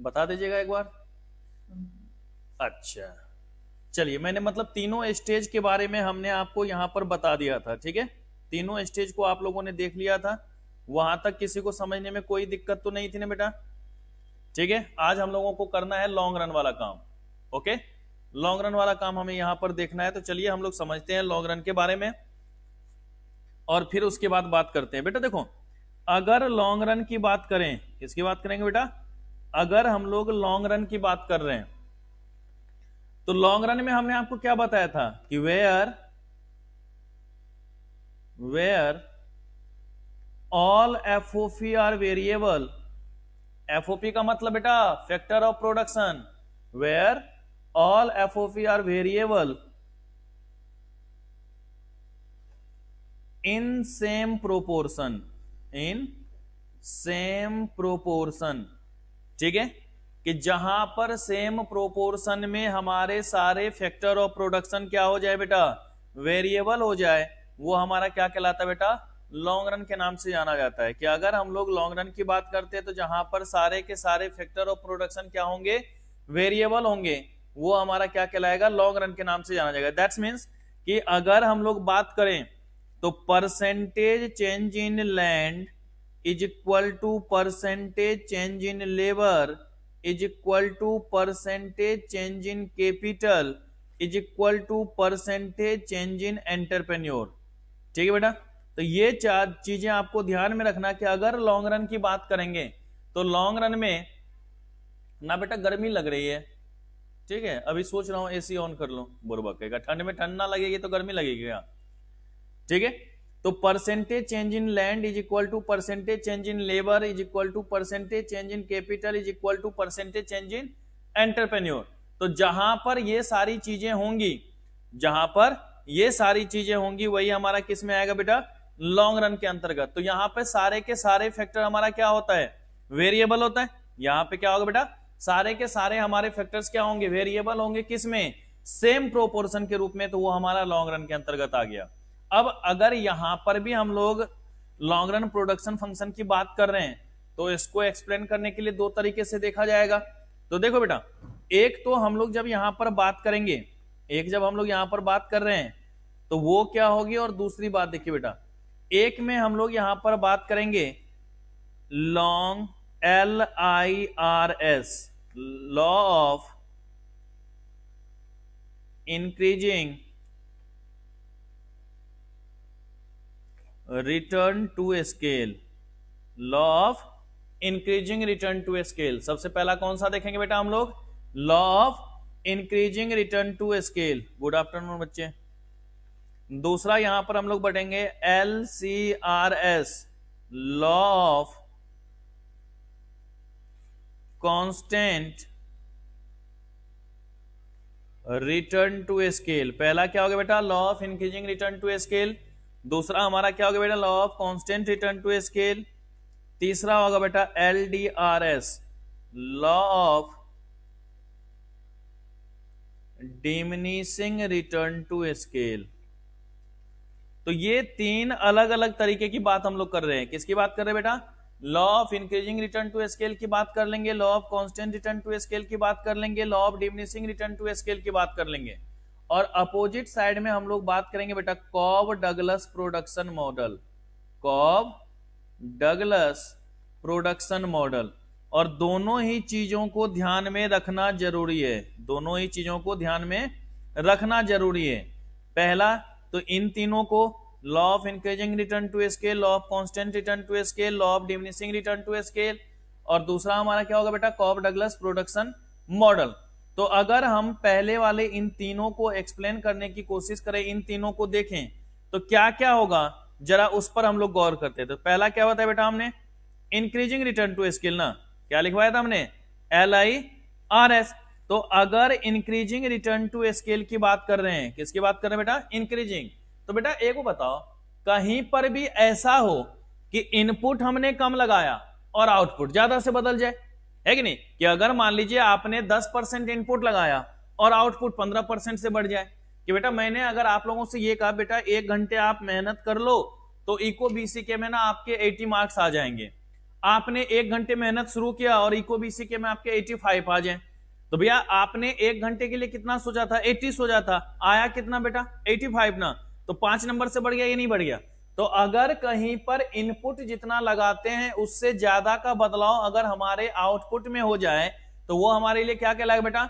बता दीजिएगा एक बार। अच्छा, चलिए, मैंने मतलब तीनों स्टेज के बारे में हमने आपको यहां पर बता दिया था, ठीक है। तीनों स्टेज को आप लोगों ने देख लिया था, वहां तक किसी को समझने में कोई दिक्कत तो नहीं थी ना बेटा? ठीक है, आज हम लोगों को करना है लॉन्ग रन वाला काम। ओके, लॉन्ग रन वाला काम हमें यहां पर देखना है, तो चलिए हम लोग समझते हैं लॉन्ग रन के बारे में और फिर उसके बाद बात करते हैं। बेटा देखो, अगर लॉन्ग रन की बात करें, किसकी बात करेंगे बेटा? अगर हम लोग लॉन्ग रन की बात कर रहे हैं तो लॉन्ग रन में हमने आपको क्या बताया था कि where all FOP are variable. FOP का मतलब बेटा factor of production. Where all FOP are variable in same proportion, in same proportion, ठीक है, कि जहां पर सेम प्रोपोर्शन में हमारे सारे फैक्टर ऑफ प्रोडक्शन क्या हो जाए बेटा? वेरिएबल हो जाए, वो हमारा क्या कहलाता है बेटा? लॉन्ग रन के नाम से जाना जाता है। कि अगर हम लोग लॉन्ग रन की बात करते हैं तो जहां पर सारे के सारे फैक्टर ऑफ प्रोडक्शन क्या होंगे? वेरिएबल होंगे, वो हमारा क्या कहलाएगा? लॉन्ग रन के नाम से जाना जाएगा। दैट्स मीन्स कि अगर हम लोग बात करें तो percentage change in land is equal to percentage change in labour is equal to percentage change in capital is equal to percentage change in entrepreneur. ठीक है बेटा, तो ये चार चीजें आपको ध्यान में रखना कि अगर लॉन्ग रन की बात करेंगे तो लॉन्ग रन में ना बेटा गर्मी लग रही है, ठीक है, अभी सोच रहा हूं एसी ऑन कर लो, बुरबा कहेगा ठंड में ठंड ना लगेगी तो गर्मी लगेगी क्या? ठीक है, तो percentage change in land is equal to percentage change in labour is equal to percentage change in capital is equal to percentage change in entrepreneur. तो जहां पर ये सारी चीजें होंगी, जहां पर ये सारी चीजें होंगी, वही हमारा किस में आएगा बेटा? लॉन्ग रन के अंतर्गत। तो यहां पे सारे के सारे फैक्टर हमारा क्या होता है? वेरिएबल होता है। यहां पे क्या होगा बेटा? सारे के सारे हमारे फैक्टर्स क्या होंगे? वेरिएबल होंगे। किस में? सेम प्रोपोर्शन के रूप में, तो वो हमारा लॉन्ग रन के अंतर्गत आ गया। अब अगर यहां पर भी हम लोग लॉन्ग रन प्रोडक्शन फंक्शन की बात कर रहे हैं तो इसको एक्सप्लेन करने के लिए दो तरीके से देखा जाएगा। तो देखो बेटा, एक तो हम लोग जब यहां पर बात करेंगे, एक जब हम लोग यहां पर बात कर रहे हैं तो वो क्या होगी, और दूसरी बात देखिए बेटा, एक में हम लोग यहां पर बात करेंगे long LIRS, law of increasing return to scale, law of increasing return to scale. सबसे पहला कौन सा देखेंगे बेटा हम लोग? Law of increasing return to scale. Good afternoon बच्चे। दूसरा यहां पर हम लोग बढ़ेंगे LCRS, law of constant return to scale. पहला क्या होगा बेटा? Law of increasing return to scale. दूसरा हमारा क्या होगा बेटा? Law of constant return to scale. तीसरा होगा बेटा LDRS, law of diminishing return to scale. तो ये तीन अलग अलग तरीके की बात हम लोग कर रहे हैं। किसकी बात कर रहे हैं बेटा? Law of increasing return to scale की बात कर लेंगे, law of constant return to scale की बात कर लेंगे, law of diminishing return to scale की बात कर लेंगे। और अपोजिट साइड में हम लोग बात करेंगे बेटा Cobb Douglas production model, Cobb Douglas production model. और दोनों ही चीजों को ध्यान में रखना जरूरी है, दोनों ही चीजों को ध्यान में रखना जरूरी है। पहला तो इन तीनों को, law of increasing return to scale, law of constant return to scale, law of diminishing return to scale, और दूसरा हमारा क्या होगा बेटा? Cobb Douglas production model. तो अगर हम पहले वाले इन तीनों को एक्सप्लेन करने की कोशिश करें, इन तीनों को देखें तो क्या क्या होगा, जरा उस पर हम लोग गौर करते हैं। तो पहला क्या बताया बेटा हमने? इंक्रीजिंग रिटर्न टू स्केल ना, क्या लिखवाया था हमने? LIRS। तो अगर इंक्रीजिंग रिटर्न टू स्केल की बात कर रहे हैं, किसकी बात कर रहे हैं बेटा? इंक्रीजिंग। तो बेटा एक को बताओ, कहीं पर भी ऐसा हो कि इनपुट हमने कम लगाया और आउटपुट ज्यादा से बदल जाए, है कि नहीं? कि अगर मान लीजिए आपने 10% इनपुट लगाया और आउटपुट 15% से बढ़ जाए, कि बेटा मैंने अगर आप लोगों से ये कहा बेटा 1 घंटे आप मेहनत कर लो तो इको BCK में ना आपके 80 मार्क्स आ जाएंगे। आपने 1 घंटे मेहनत शुरू किया और इको बीसी के में आपके 85 आ जाए, तो भैया आपने 1 घंटे के लिए कितना सोचा था, 80 सोचा था, आया कितना बेटा 85 ना, तो 5 नंबर से बढ़ गया या नहीं बढ़ गया। तो अगर कहीं पर इनपुट जितना लगाते हैं उससे ज्यादा का बदलाव अगर हमारे आउटपुट में हो जाए तो वो हमारे लिए क्या कहलाएगा बेटा,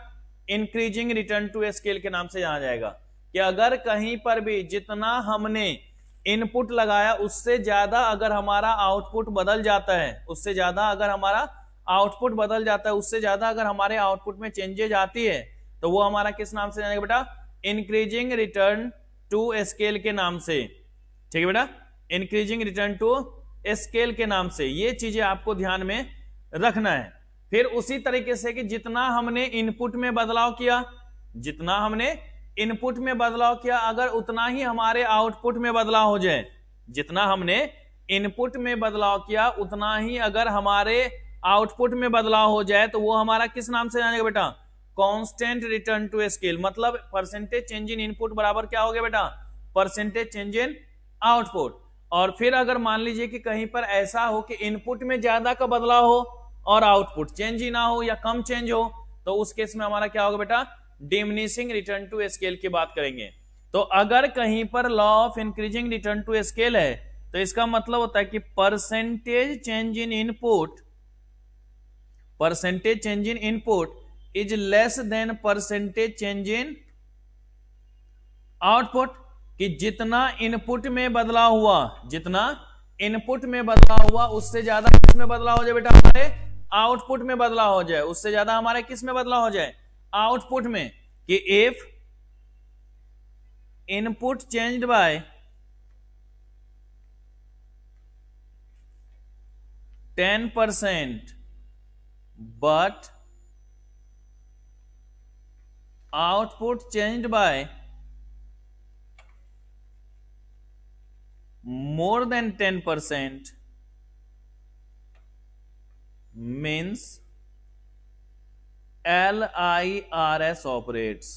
इंक्रीजिंग रिटर्न टू स्केल के नाम से जाना जाएगा। कि अगर कहीं पर भी जितना हमने इनपुट लगाया उससे ज्यादा अगर हमारा आउटपुट बदल जाता है, उससे ज्यादा अगर हमारा आउटपुट बदल जाता है, उससे ज्यादा अगर हमारे आउटपुट में चेंजेज आती है, तो वो हमारा किस नाम से जाएगा बेटा, इंक्रीजिंग रिटर्न टू स्केल के नाम से। ठीक है बेटा, इंक्रीजिंग रिटर्न टू स्केल के नाम से। ये चीजें आपको ध्यान में रखना है। फिर उसी तरीके से कि जितना हमने इनपुट में बदलाव किया, जितना हमने इनपुट में बदलाव किया अगर उतना ही हमारे आउटपुट में बदलाव हो जाए, जितना हमने इनपुट में बदलाव किया उतना ही अगर हमारे आउटपुट में बदलाव हो जाए, तो वो हमारा किस नाम से जानेगा बेटा, कांस्टेंट रिटर्न टू स्केल। मतलब परसेंटेज चेंज इन इनपुट बराबर क्या हो गया बेटा, परसेंटेज चेंज इन आउटपुट। और फिर अगर मान लीजिए कि कहीं पर ऐसा हो कि इनपुट में ज्यादा का बदलाव हो और आउटपुट चेंज ही ना हो या कम चेंज हो, तो उस केस में हमारा क्या होगा बेटा, डिमिनिशिंग रिटर्न टू स्केल की बात करेंगे। तो अगर कहीं पर law of increasing return to scale है तो इसका मतलब होता है कि percentage change in input, percentage change in input is less than percentage change in output. कि जितना इनपुट में बदलाव हुआ, जितना इनपुट में बदलाव हुआ उससे ज्यादा किस में बदलाव हो जाए बेटा, हमारे आउटपुट में बदलाव हो जाए, उससे ज्यादा हमारे किस में बदलाव हो जाए, आउटपुट में। कि if input changed by 10% but output changed by more than 10% means LIRS operates।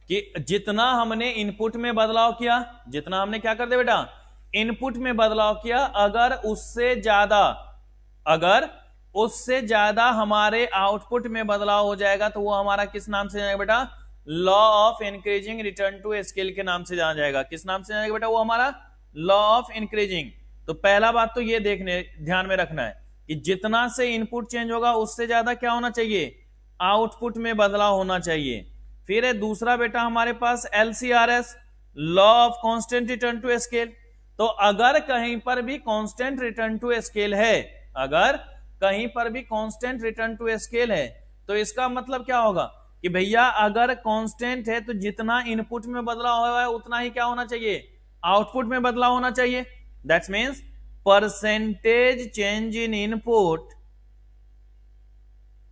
कि जितना हमने इनपुट में बदलाव किया, जितना हमने क्या कर दिया बेटा, इनपुट में बदलाव किया, अगर उससे ज्यादा हमारे आउटपुट में बदलाव हो जाएगा तो वो हमारा किस नाम से जाएगा बेटा, law of increasing return to scale के नाम से जाना जाएगा। किस नाम से जाएगा बेटा, वो हमारा लॉ ऑफ इंक्रीजिंग। तो पहला बात तो ये ध्यान में रखना है कि जितना से इनपुट चेंज होगा उससे ज्यादा क्या होना चाहिए, आउटपुट में बदलाव होना चाहिए। फिर है दूसरा बेटा हमारे पास LCRS, law of constant return to scale. तो अगर कहीं पर भी कांस्टेंट रिटर्न टू स्केल है, अगर कहीं पर भी कांस्टेंट रिटर्न टू स्केल है, तो इसका मतलब क्या होगा कि भैया अगर कांस्टेंट है तो जितना इनपुट में बदलाव हुआ है उतना ही क्या होना चाहिए, आउटपुट में बदलाव होना चाहिए। That's means percentage change in input,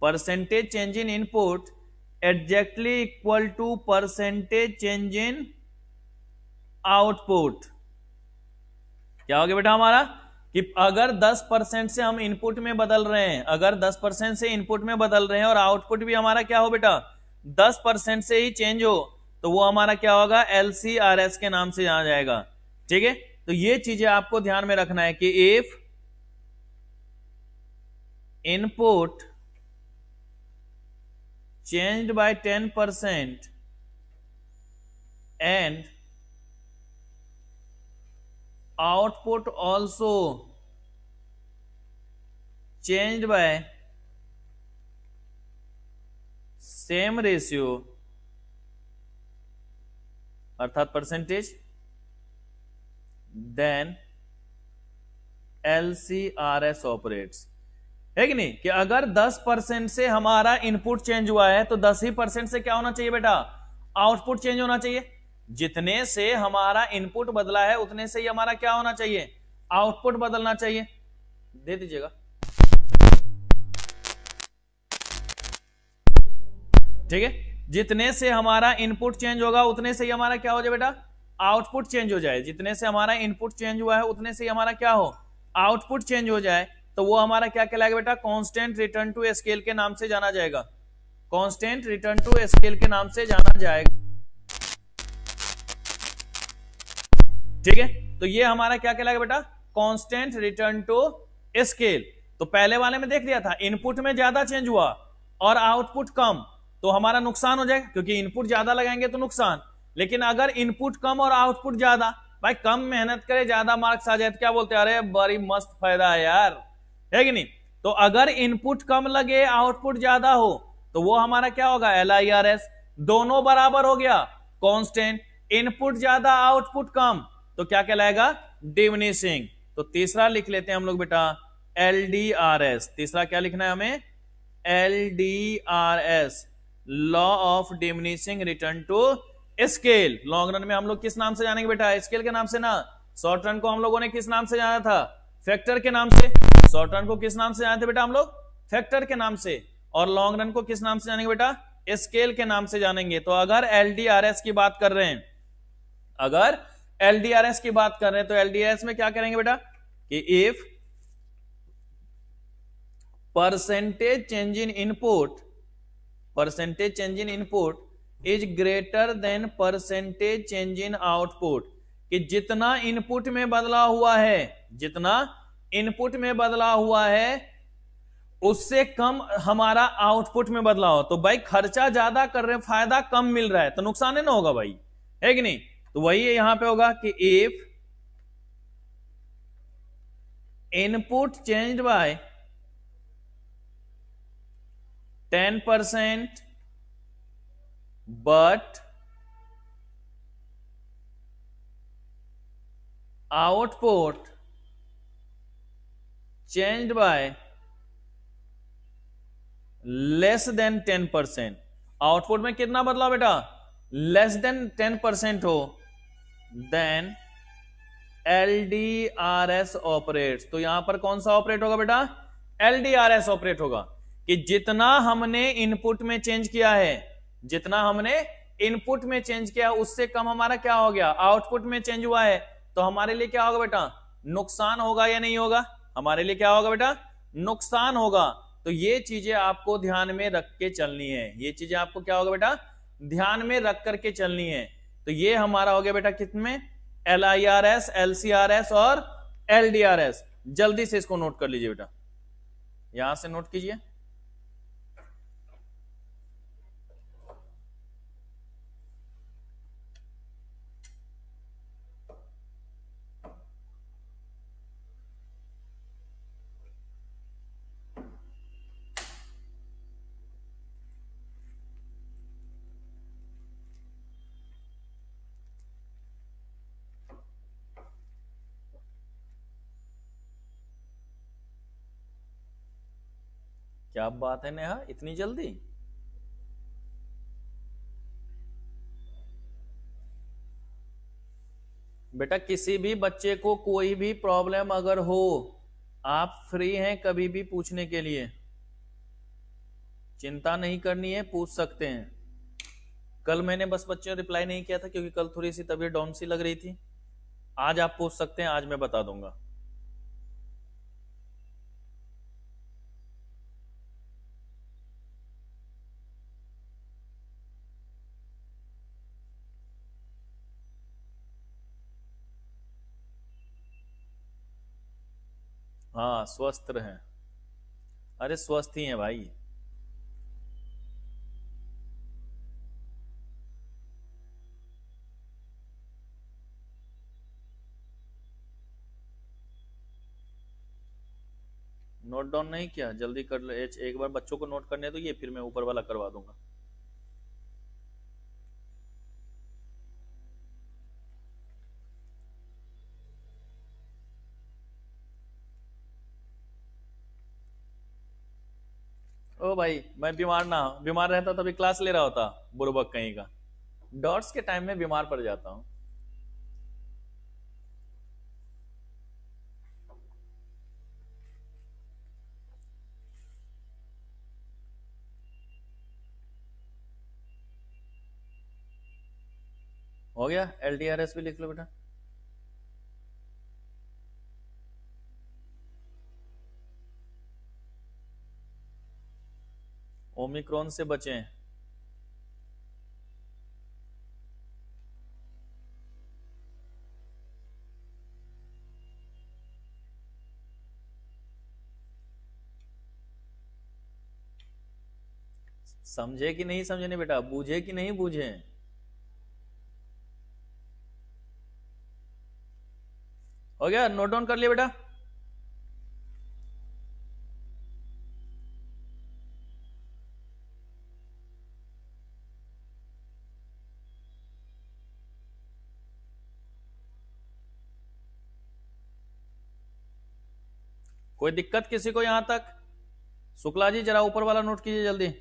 percentage change in input exactly equal to percentage change in output. क्या हो गया बेटा हमारा, कि अगर 10% से हम इनपुट में बदल रहे हैं, अगर 10% से इनपुट में बदल रहे हैं और आउटपुट भी हमारा क्या हो बेटा, 10% से ही चेंज हो, तो वो हमारा क्या होगा, LCRS के नाम से जाना जाएगा। ठीक है, तो ये चीजें आपको ध्यान में रखना है कि if input changed by 10% and output also changed by same ratio अर्थात परसेंटेज, देन LCRS ऑपरेट्स। है कि नहीं, कि अगर 10% से हमारा इनपुट चेंज हुआ है तो 10% से क्या होना चाहिए बेटा, आउटपुट चेंज होना चाहिए। जितने से हमारा इनपुट बदला है उतने से ही हमारा क्या होना चाहिए, आउटपुट बदलना चाहिए। दे दीजिएगा। ठीक है, जितने से हमारा इनपुट चेंज होगा उतने से ही हमारा क्या हो जाए बेटा, आउटपुट चेंज हो जाए। जितने से हमारा इनपुट चेंज हुआ है उतने से ही हमारा क्या हो, आउटपुट चेंज हो जाए, तो वो हमारा क्या कहलाएगा बेटा, कांस्टेंट रिटर्न टू स्केल के नाम से जाना जाएगा। कांस्टेंट रिटर्न टू स्केल के नाम से जाना जाएगा। ठीक है, तो ये हमारा क्या कहलाएगा बेटा, कांस्टेंट रिटर्न टू स्केल। तो पहले वाले में देख लिया था, इनपुट में ज्यादा चेंज हुआ और आउटपुट कम तो हमारा नुकसान हो जाएगा, क्योंकि इनपुट ज्यादा लगाएंगे तो नुकसान। लेकिन अगर इनपुट कम और आउटपुट ज्यादा, भाई कम मेहनत करे ज्यादा मार्क्स आ जाए तो क्या बोलते हैं, अरे बड़ी मस्त फायदा है यार, है कि नहीं। तो अगर इनपुट कम लगे आउटपुट ज्यादा हो तो वो हमारा क्या होगा, LIRS। दोनों बराबर हो गया, कांस्टेंट, इनपुट ज्यादा आउटपुट कम तो क्या कहलाएगा, डिमिनिशिंग। तो तीसरा लिख लेते हैं हम लोग बेटा LDRS। तीसरा क्या लिखना है हमें, LDRS, law of diminishing return to scale. Long run में हम लोग किस नाम से जानेंगे बेटा, स्केल के नाम से ना। शॉर्ट रन को हम लोगों ने किस नाम से जाना था, फैक्टर के नाम से। शॉर्ट रन को किस नाम से जाने थे बेटा हम लोग, फैक्टर के नाम से। और लॉन्ग रन को किस नाम से जानेंगे बेटा, स्केल के नाम से जानेंगे। तो अगर LDRS की बात कर रहे हैं, अगर LDRS की बात कर रहे हैं तो LDRS में क्या करेंगे बेटा कि if percentage change in input, percentage change in input is greater then percentage change in output, कि जितना इनपुट में बदलाव हुआ है, जितना इनपुट में बदलाव हुआ है उससे कम हमारा आउटपुट में बदलाव हो। तो भाई खर्चा ज्यादा कर रहे हैं, फायदा कम मिल रहा है तो नुकसान है ना होगा भाई, है कि नहीं। तो वही यहां पे होगा कि if input changed by 10% but output changed by less than 10%, output में कितना बदलाव बेटा, लेस देन 10% हो, देन LDRS ऑपरेट्स। तो यहां पर कौन सा ऑपरेट होगा बेटा, LDRS ऑपरेट होगा, कि जितना हमने इनपुट में चेंज किया है, जितना हमने इनपुट में चेंज किया उससे कम हमारा क्या हो गया, आउटपुट में चेंज हुआ है, तो हमारे लिए क्या होगा बेटा, नुकसान होगा या नहीं होगा, हमारे लिए क्या होगा बेटा, नुकसान होगा। तो ये चीजें आपको ध्यान में रख के चलनी है, ये चीजें आपको क्या होगा बेटा, ध्यान में रख करके चलनी है। तो ये हमारा हो गया बेटा कितने, LIRS, LCRS और LDRS। जल्दी से इसको नोट कर लीजिए बेटा, यहां से नोट कीजिए। क्या बात है नेहा, इतनी जल्दी। बेटा किसी भी बच्चे को कोई भी प्रॉब्लम अगर हो, आप फ्री हैं कभी भी पूछने के लिए, चिंता नहीं करनी है, पूछ सकते हैं। कल मैंने बस बच्चों रिप्लाई नहीं किया था क्योंकि कल थोड़ी सी तबीयत डाउन सी लग रही थी। आज आप पूछ सकते हैं, आज मैं बता दूंगा। हाँ स्वस्थ रहें, अरे स्वस्थ ही है भाई। नोट डाउन नहीं किया, जल्दी कर ले, एक बार बच्चों को नोट करने दो, ये फिर मैं ऊपर वाला करवा दूंगा। ओ भाई मैं बीमार ना, बीमार रहता तभी क्लास ले रहा होता, बुरबक कहीं का। डॉट्स के टाइम में बीमार पड़ जाता हूं। हो गया, LDRS भी लिख लो बेटा। ओमिक्रॉन से बचें। समझे कि नहीं समझे नहीं बेटा, बूझे कि नहीं बूझे? हो गया, नोट डाउन कर लिया बेटा? कोई दिक्कत किसी को यहां तक? शुक्ला जी जरा ऊपर वाला नोट कीजिए जल्दी।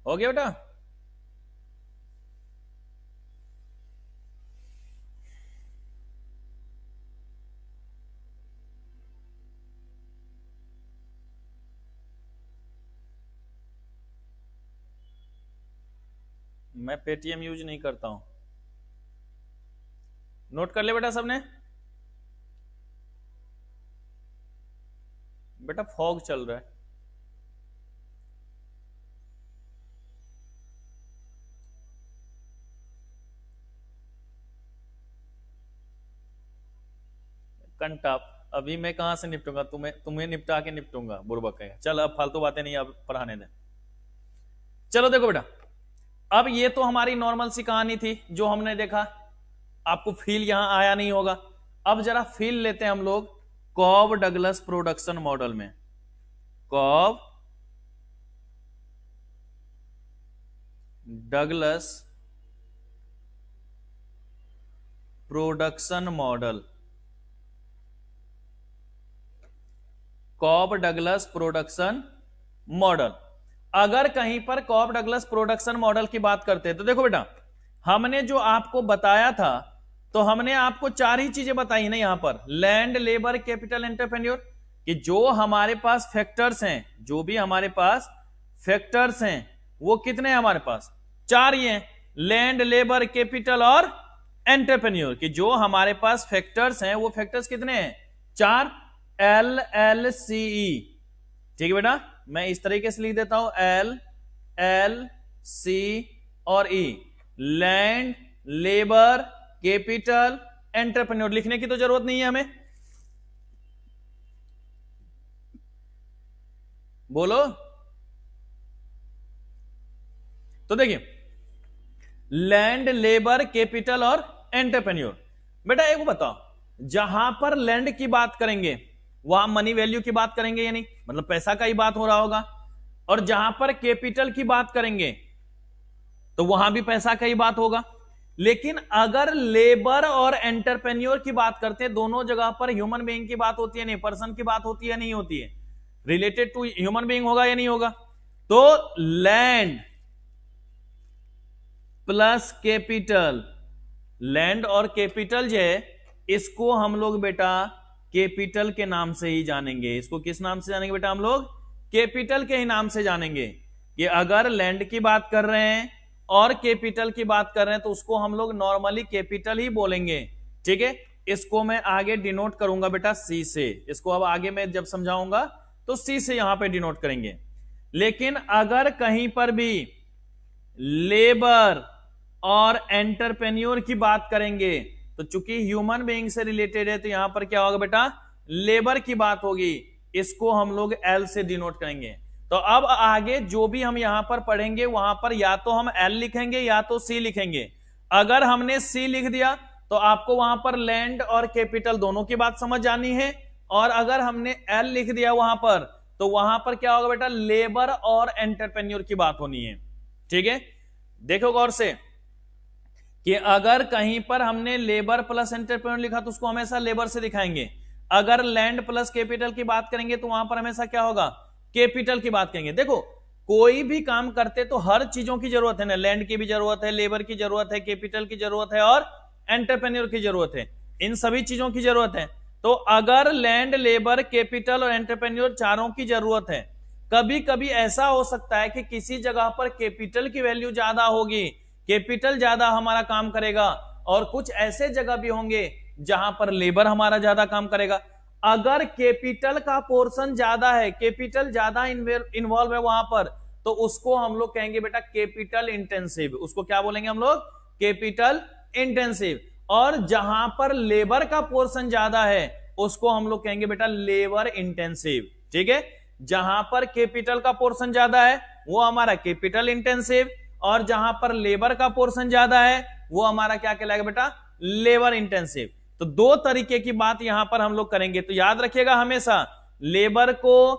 हो गया बेटा? मैं पेटीएम यूज नहीं करता हूं। नोट कर ले बेटा सबने? बेटा फॉग चल रहा है। कंटाप, अभी मैं कहां से निपटूंगा? तुम्हें निपटा के निपटूंगा, बुर्बक है। चल अब फालतू बातें नहीं, अब पढ़ाने दे। चलो देखो बेटा, अब ये तो हमारी नॉर्मल सी कहानी थी जो हमने देखा। आपको फील यहां आया नहीं होगा। अब जरा फील लेते हैं हम लोग कॉब डगलस प्रोडक्शन मॉडल में। Cobb Douglas production model. Cobb Douglas production model. अगर कहीं पर कॉब डगलस प्रोडक्शन मॉडल की बात करते हैं तो देखो बेटा, हमने जो आपको बताया था, तो हमने आपको चार ही चीजें बताई ना यहां पर, लैंड, लेबर, कैपिटल, एंटरप्रेन्योर, कि जो हमारे पास फैक्टर्स हैं, जो भी हमारे पास फैक्टर्स हैं वो कितने हैं हमारे पास? चार ही हैं, लैंड, लेबर, कैपिटल और एंटरप्रेन्योर। कि जो हमारे पास फैक्टर्स हैं वो फैक्टर्स कितने हैं? चार, LLCE। ठीक है बेटा, मैं इस तरीके से लिख देता हूं, LLC और E, land, labour, capital, entrepreneur. लिखने की तो जरूरत नहीं है हमें, बोलो। तो देखिए, लैंड, लेबर, कैपिटल और एंटरप्रेन्योर। बेटा एक बताओ, जहां पर लैंड की बात करेंगे वहां मनी वैल्यू की बात करेंगे या नहीं, मतलब पैसा का ही बात हो रहा होगा। और जहां पर कैपिटल की बात करेंगे तो वहां भी पैसा का ही बात होगा। लेकिन अगर लेबर और एंटरप्रेन्योर की बात करते हैं, दोनों जगह पर ह्यूमन बीइंग की बात होती है नहीं, पर्सन की बात होती है नहीं होती है, रिलेटेड टू ह्यूमन बीइंग होगा या नहीं होगा? तो लैंड प्लस कैपिटल, लैंड और कैपिटल जो है इसको हम लोग बेटा कैपिटल के नाम से ही जानेंगे। इसको किस नाम से जानेंगे बेटा? हम लोग कैपिटल के ही नाम से जानेंगे। कि अगर लैंड की बात कर रहे हैं और कैपिटल की बात कर रहे हैं तो उसको हम लोग नॉर्मली कैपिटल ही बोलेंगे। ठीक है, इसको मैं आगे डिनोट करूंगा बेटा सी से। इसको अब आगे मैं जब समझाऊंगा तो सी से यहां पे डिनोट करेंगे। लेकिन अगर कहीं पर भी लेबर और एंटरप्रेन्योर की बात करेंगे तो चूंकि ह्यूमन बीइंग से रिलेटेड है तो यहां पर क्या होगा बेटा? लेबर की बात होगी। इसको हम लोग एल से डिनोट करेंगे। तो अब आगे जो भी हम यहां पर पढ़ेंगे वहां पर या तो हम एल लिखेंगे या तो सी लिखेंगे। अगर हमने सी लिख दिया तो आपको वहां पर लैंड और कैपिटल दोनों की बात समझ जानी है, और अगर हमने एल लिख दिया वहां पर तो वहां पर क्या होगा बेटा? लेबर और एंटरप्रेन्योर की बात होनी है। ठीक है, देखो गौर से कि अगर कहीं पर हमने लेबर प्लस एंटरप्रेन्योर लिखा तो उसको हमेशा लेबर से दिखाएंगे। अगर लैंड प्लस कैपिटल की बात करेंगे तो वहां पर हमेशा क्या होगा? कैपिटल की बात करेंगे। देखो, कोई भी काम करते तो हर चीजों की जरूरत है ना, लैंड की भी जरूरत है, लेबर की जरूरत है, कैपिटल की जरूरत है और एंटरप्रेन्योर की जरूरत है। इन सभी चीजों की जरूरत है। तो अगर लैंड, लेबर, कैपिटल और एंटरप्रेन्योर चारों की जरूरत है, कभी कभी ऐसा हो सकता है कि किसी जगह पर कैपिटल की वैल्यू ज्यादा होगी, कैपिटल ज्यादा हमारा काम करेगा, और कुछ ऐसे जगह भी होंगे जहां पर लेबर हमारा ज्यादा काम करेगा। अगर कैपिटल का पोर्शन ज्यादा है, कैपिटल ज्यादा इन्वॉल्व है वहां पर, तो उसको हम लोग कहेंगे बेटा कैपिटल इंटेंसिव। उसको क्या बोलेंगे हम लोग? Capital intensive. और जहां पर लेबर का पोर्शन ज्यादा है उसको हम लोग कहेंगे बेटा लेबर इंटेंसिव। ठीक है, जहां पर कैपिटल का पोर्शन ज्यादा है वो हमारा कैपिटल इंटेंसिव, और जहां पर लेबर का पोर्शन ज्यादा है वो हमारा क्या कहलाएगा बेटा? Labour intensive. तो दो तरीके की बात यहां पर हम लोग करेंगे, तो याद रखिएगा हमेशा लेबर को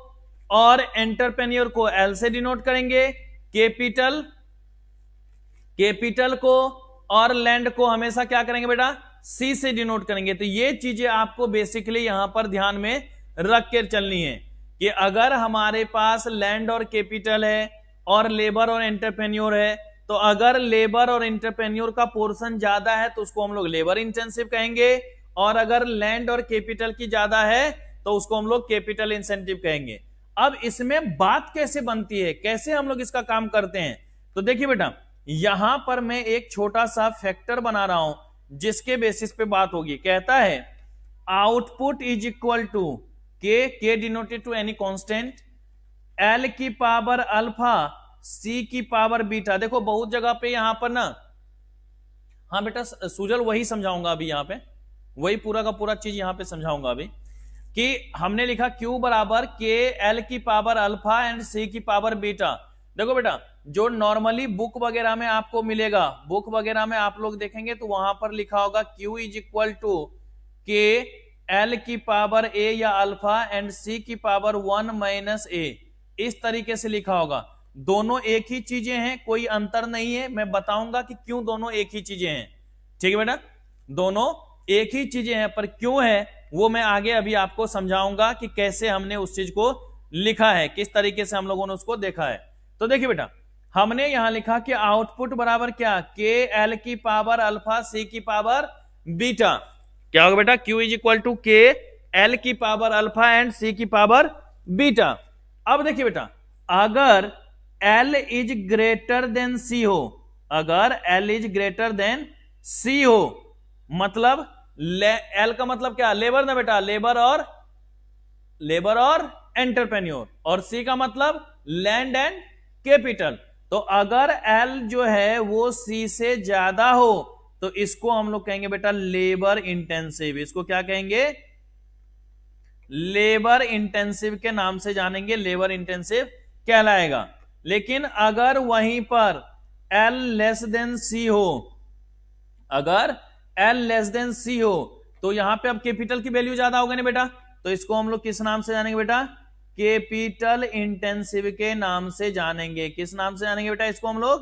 और एंटरप्रेन्योर को एल से डिनोट करेंगे, कैपिटल को और लैंड को हमेशा क्या करेंगे बेटा? सी से डिनोट करेंगे। तो ये चीजें आपको बेसिकली यहां पर ध्यान में रख के चलनी है कि अगर हमारे पास लैंड और कैपिटल है और लेबर और एंटरप्रेन्योर है, तो अगर लेबर और एंटरप्रेन्योर का पोर्शन ज्यादा है तो उसको हम लोग लेबर इंटेंसिव कहेंगे, और अगर लैंड और कैपिटल की ज्यादा है तो उसको हम लोग कैपिटल इंसेंटिव कहेंगे। अब इसमें बात कैसे बनती है, कैसे हम लोग इसका काम करते हैं? तो देखिए बेटा, यहां पर मैं एक छोटा सा फैक्टर बना रहा हूं जिसके बेसिस पे बात होगी। कहता है output is equal to K denoted to any constant, L की पावर अल्फा, सी की पावर बीटा। देखो बहुत जगह पे यहां पर ना, हाँ बेटा सुजल वही समझाऊंगा अभी, यहां पे वही पूरा का पूरा चीज यहां पे समझाऊंगा अभी, कि हमने लिखा Q बराबर के एल की पावर अल्फा एंड सी की पावर बीटा। देखो बेटा, जो नॉर्मली बुक वगैरह में आपको मिलेगा, बुक वगैरह में आप लोग देखेंगे तो वहां पर लिखा होगा Q is equal to K L की पावर ए या अल्फा एंड सी की पावर 1 माइनस ए, इस तरीके से लिखा होगा। दोनों एक ही चीजें हैं, कोई अंतर नहीं है। मैं बताऊंगा कि क्यों दोनों एक ही चीजें हैं। ठीक है बेटा, दोनों एक ही चीजें हैं, पर क्यों है वो मैं आगे अभी आपको समझाऊंगा कि कैसे हमने उस चीज को लिखा है, किस तरीके से हम लोगों ने उसको देखा है। तो देखिए बेटा, हमने यहां लिखा कि आउटपुट बराबर क्या? के एल की पावर अल्फा सी की पावर बीटा। क्या होगा बेटा? Q is equal to K L की पावर अल्फा एंड सी की पावर बीटा। अब देखिए बेटा, अगर L इज ग्रेटर देन सी हो, अगर L इज ग्रेटर देन सी हो, मतलब L का मतलब क्या? लेबर ना बेटा, लेबर और एंटरप्रेन्योर, और सी का मतलब लैंड एंड कैपिटल। तो अगर L जो है वो सी से ज्यादा हो तो इसको हम लोग कहेंगे बेटा लेबर इंटेंसिव। इसको क्या कहेंगे? लेबर इंटेंसिव के नाम से जानेंगे, लेबर इंटेंसिव कहलाएगा। लेकिन अगर वहीं पर L लेस देन सी हो, अगर L लेस देन सी हो, तो यहां पे अब कैपिटल की वैल्यू ज्यादा होगा ना बेटा, तो इसको हम लोग किस नाम से जानेंगे बेटा? कैपिटल इंटेंसिव के नाम से जानेंगे। किस नाम से जानेंगे बेटा इसको? हम लोग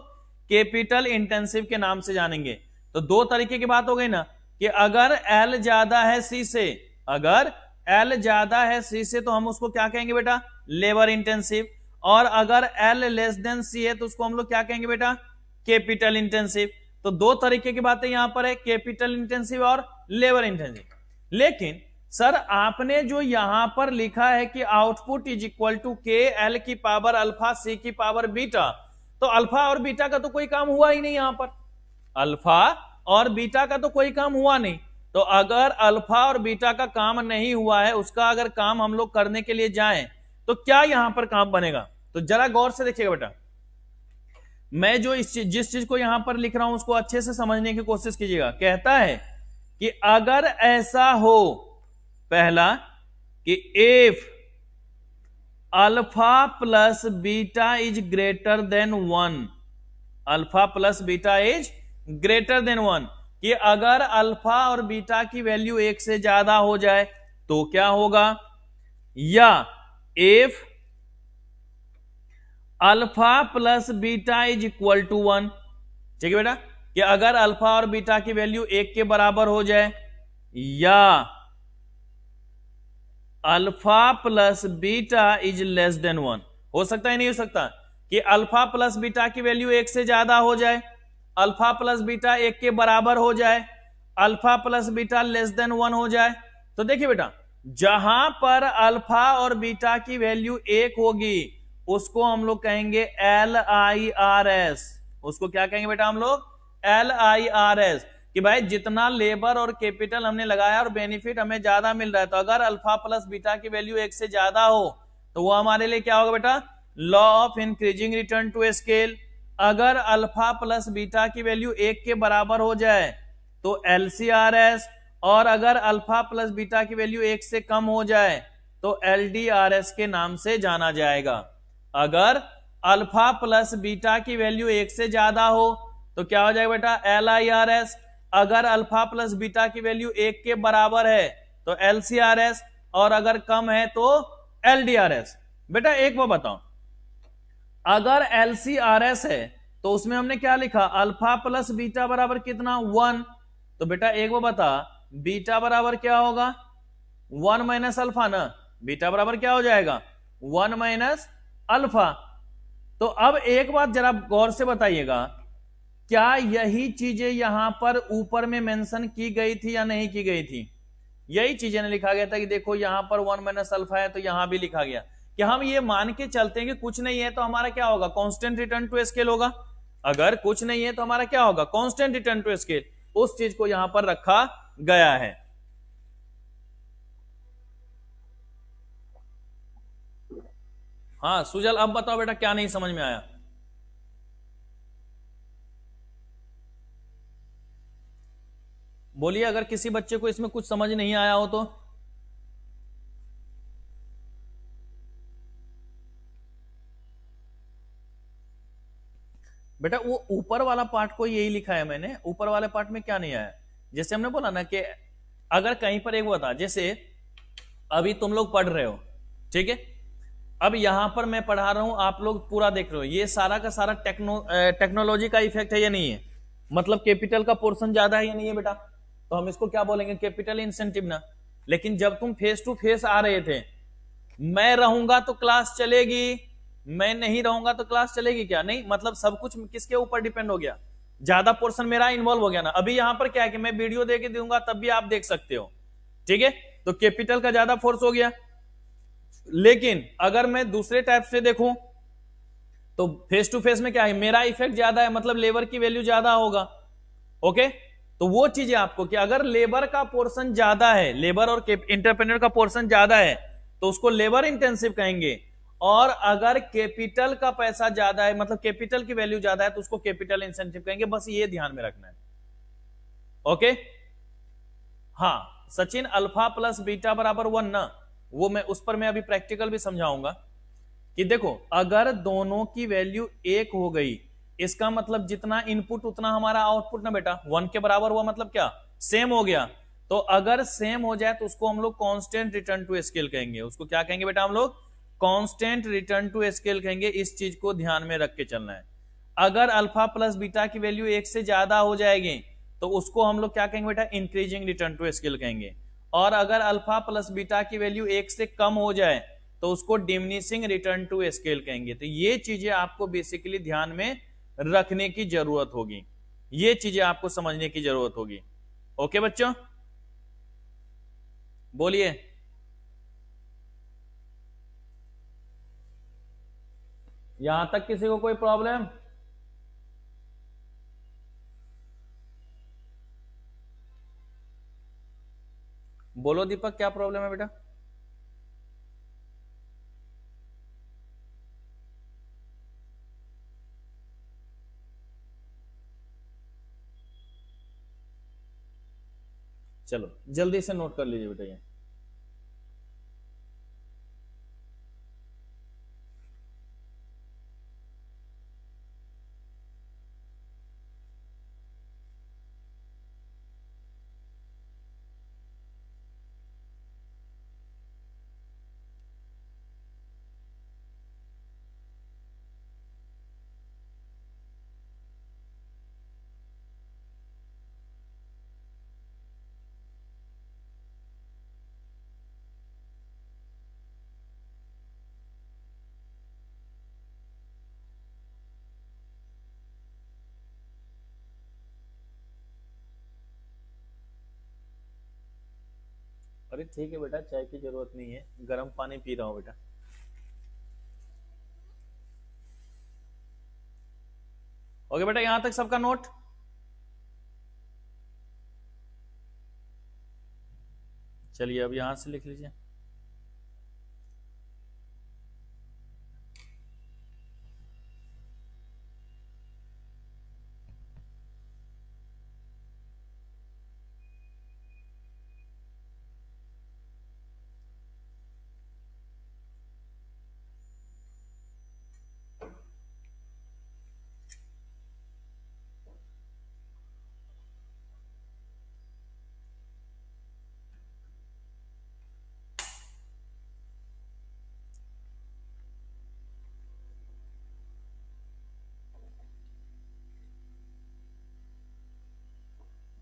कैपिटल इंटेंसिव के नाम से जानेंगे। तो दो तरीके की बात हो गई ना, कि अगर L ज्यादा है सी से, अगर L ज्यादा है सी से तो हम उसको क्या कहेंगे बेटा? Labour intensive. और अगर L लेस देन सी है तो उसको हम लोग क्या कहेंगे बेटा? Capital intensive. तो दो तरीके की बातें यहां पर है, कैपिटल इंटेंसिव और लेबर इंटेंसिव। लेकिन सर आपने जो यहां पर लिखा है कि output is equal to K L की पावर अल्फा सी की पावर बीटा, तो अल्फा और बीटा का तो कोई काम हुआ ही नहीं। यहां पर अल्फा और बीटा का तो कोई काम हुआ नहीं। तो अगर अल्फा और बीटा का काम नहीं हुआ है, उसका अगर काम हम लोग करने के लिए जाएं तो क्या यहां पर काम बनेगा? तो जरा गौर से देखिएगा बेटा, मैं जो जिस चीज को यहां पर लिख रहा हूं उसको अच्छे से समझने की कोशिश कीजिएगा। कहता है कि अगर ऐसा हो, पहला कि if alpha plus beta is greater then 1, alpha plus beta is greater then 1, कि अगर अल्फा और बीटा की वैल्यू 1 से ज्यादा हो जाए तो क्या होगा? या if alpha plus beta is equal to 1, ठीक है बेटा, कि अगर अल्फा और बीटा की वैल्यू 1 के बराबर हो जाए, या alpha plus beta is less then 1। हो सकता है नहीं हो सकता कि अल्फा प्लस बीटा की वैल्यू 1 से ज्यादा हो जाए, अल्फा प्लस बीटा 1 के बराबर हो जाए, alpha plus beta less than 1 हो जाए, तो देखिए बेटा, जहां पर अल्फा और बीटा की वैल्यू 1 होगी उसको हम लोग कहेंगे LIRS। उसको क्या कहेंगे बेटा हम लोग? LIRS। कि भाई जितना लेबर और कैपिटल हमने लगाया और बेनिफिट हमें ज्यादा मिल रहा है, तो अगर अल्फा प्लस बीटा की वैल्यू 1 से ज्यादा हो तो वो हमारे लिए क्या होगा बेटा? Law of increasing return to scale. अगर अल्फा प्लस बीटा की वैल्यू 1 के बराबर हो जाए तो LCRS, और अगर अल्फा प्लस बीटा की वैल्यू 1 से कम हो जाए तो LDRS के नाम से जाना जाएगा। अगर अल्फा प्लस बीटा की वैल्यू 1 से ज्यादा हो तो क्या हो जाएगा बेटा? LIRS। अगर अल्फा प्लस बीटा की वैल्यू 1 के बराबर है तो LCRS, और अगर कम है तो LDRS। बेटा एक बार बताओ, अगर LCRS है तो उसमें हमने क्या लिखा? अल्फा प्लस बीटा बराबर कितना? 1। तो बेटा एक बार बता, बीटा बराबर क्या होगा? 1 माइनस अल्फा ना। बीटा बराबर क्या हो जाएगा? 1 माइनस अल्फा। तो अब एक बात जरा गौर से बताइएगा, क्या यही चीजें यहां पर ऊपर में मेंशन की गई थी या नहीं की गई थी? यही चीजें लिखा गया था कि देखो यहां पर 1 माइनस अल्फा है, तो यहां भी लिखा गया कि हम ये मान के चलते हैं कि कुछ नहीं है तो हमारा क्या होगा? कांस्टेंट रिटर्न टू स्केल होगा। अगर कुछ नहीं है तो हमारा क्या होगा? Constant return to scale. उस चीज को यहां पर रखा गया है। हाँ सुजल, अब बताओ बेटा क्या नहीं समझ में आया? बोलिए, अगर किसी बच्चे को इसमें कुछ समझ नहीं आया हो तो। बेटा वो ऊपर वाला पार्ट को यही लिखा है मैंने, ऊपर वाले पार्ट में क्या नहीं आया? जैसे हमने बोला ना कि अगर कहीं पर एक बता, जैसे अभी तुम लोग पढ़ रहे हो, ठीक है, अब यहां पर मैं पढ़ा रहा हूं, आप लोग पूरा देख रहे हो, ये सारा का सारा टेक्नोलॉजी का इफेक्ट है या नहीं है? मतलब कैपिटल का पोर्शन ज्यादा है या नहीं है बेटा? तो हम इसको क्या बोलेंगे? कैपिटल इंसेंटिव ना। लेकिन जब तुम फेस टू फेस आ रहे थे, मैं रहूंगा तो क्लास चलेगी, मैं नहीं रहूंगा तो क्लास चलेगी क्या? नहीं, मतलब सब कुछ किसके ऊपर डिपेंड हो गया? ज्यादा पोर्शन मेरा इन्वॉल्व हो गया ना। अभी यहां पर क्या है कि मैं वीडियो देके दूंगा तब भी आप देख सकते हो, ठीक है, तो कैपिटल का ज्यादा फोर्स हो गया। लेकिन अगर मैं दूसरे टाइप से देखूं तो फेस टू फेस में क्या है? मेरा इफेक्ट ज्यादा है, मतलब लेबर की वैल्यू ज्यादा होगा। ओके, तो वो चीजें आपको कि अगर लेबर का पोर्शन ज्यादा है, लेबर और इंटरप्रेन्योर का पोर्शन ज्यादा है तो उसको लेबर इंटेंसिव कहेंगे, और अगर कैपिटल का पैसा ज्यादा है, मतलब कैपिटल की वैल्यू ज्यादा है, तो उसको कैपिटल इंसेंटिव कहेंगे। बस ये ध्यान में रखना है। ओके, हाँ सचिन, अल्फा प्लस बीटा बराबर 1 ना, वो मैं उस पर मैं अभी प्रैक्टिकल भी समझाऊंगा कि देखो अगर दोनों की वैल्यू 1 हो गई, इसका मतलब जितना इनपुट उतना हमारा आउटपुट ना बेटा। 1 के बराबर हुआ मतलब क्या? सेम हो गया। तो अगर सेम हो जाए तो उसको हम लोग कांस्टेंट रिटर्न टू स्केल कहेंगे। उसको क्या कहेंगे बेटा हम लोग? कांस्टेंट रिटर्न टू स्केल कहेंगे। इस चीज को ध्यान में रख के चलना है। अगर अल्फा प्लस बीटा की वैल्यू 1 से ज्यादा हो जाएगी तो उसको हम लोग क्या कहेंगे बेटा? इंक्रीजिंग रिटर्न टू स्केल कहेंगे। और अगर अल्फा प्लस बीटा की वैल्यू 1 से कम हो जाए तो उसको डिमिनिशिंग रिटर्न टू स्केल कहेंगे। तो ये चीजें आपको बेसिकली ध्यान में रखने की जरूरत होगी, ये चीजें आपको समझने की जरूरत होगी। ओके बच्चों, बोलिए। यहां तक किसी को कोई प्रॉब्लम? बोलो दीपक, क्या प्रॉब्लम है बेटा? चलो जल्दी से नोट कर लीजिए बेटा ये। अरे ठीक है बेटा, चाय की जरूरत नहीं है, गर्म पानी पी रहा हूँ बेटा। ओके बेटा, यहां तक सबका नोट? चलिए अब यहां से लिख लीजिए।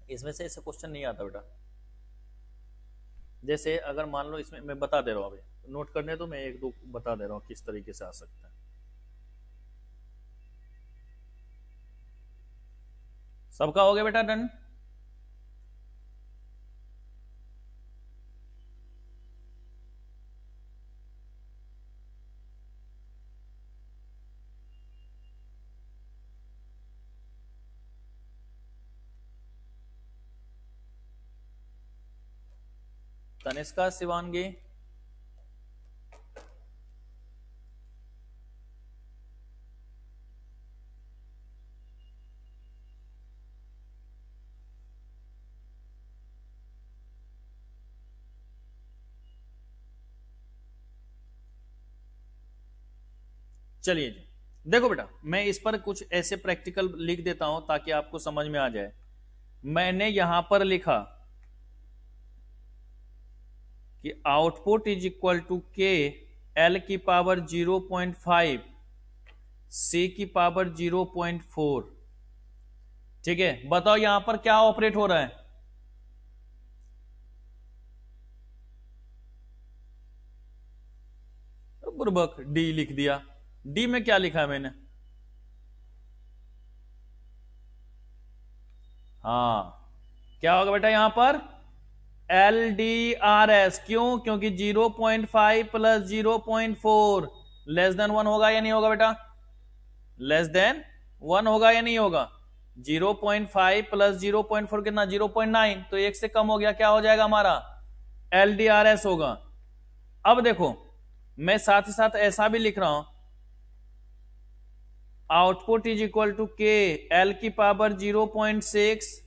इसमें से ऐसे क्वेश्चन नहीं आता बेटा। जैसे अगर मान लो इसमें मैं बता दे रहा हूँ, अभी नोट करने तो मैं एक दो बता दे रहा हूँ किस तरीके से आ सकता है। सबका हो गया बेटा डन? तनिष्का, शिवांगी, चलिए जी। देखो बेटा, मैं इस पर कुछ ऐसे प्रैक्टिकल लिख देता हूं ताकि आपको समझ में आ जाए। मैंने यहां पर लिखा कि output is equal to K L की पावर 0.5 सी की पावर 0.4। ठीक है, बताओ यहां पर क्या ऑपरेट हो रहा है? बुर्बक डी लिख दिया। डी में क्या लिखा है मैंने? हाँ, क्या होगा बेटा यहां पर? L D R S. क्यों? क्योंकि 0.5 प्लस 0.4 लेस देन 1 होगा या नहीं होगा बेटा? लेस देन 1 होगा या नहीं होगा? 0.5 प्लस 0.4 कितना? 0.9। तो एक से कम हो गया, क्या हो जाएगा हमारा? एल डी आर एस होगा। अब देखो, मैं साथ ही साथ ऐसा भी लिख रहा हूं, output is equal to K L की पावर 0.6।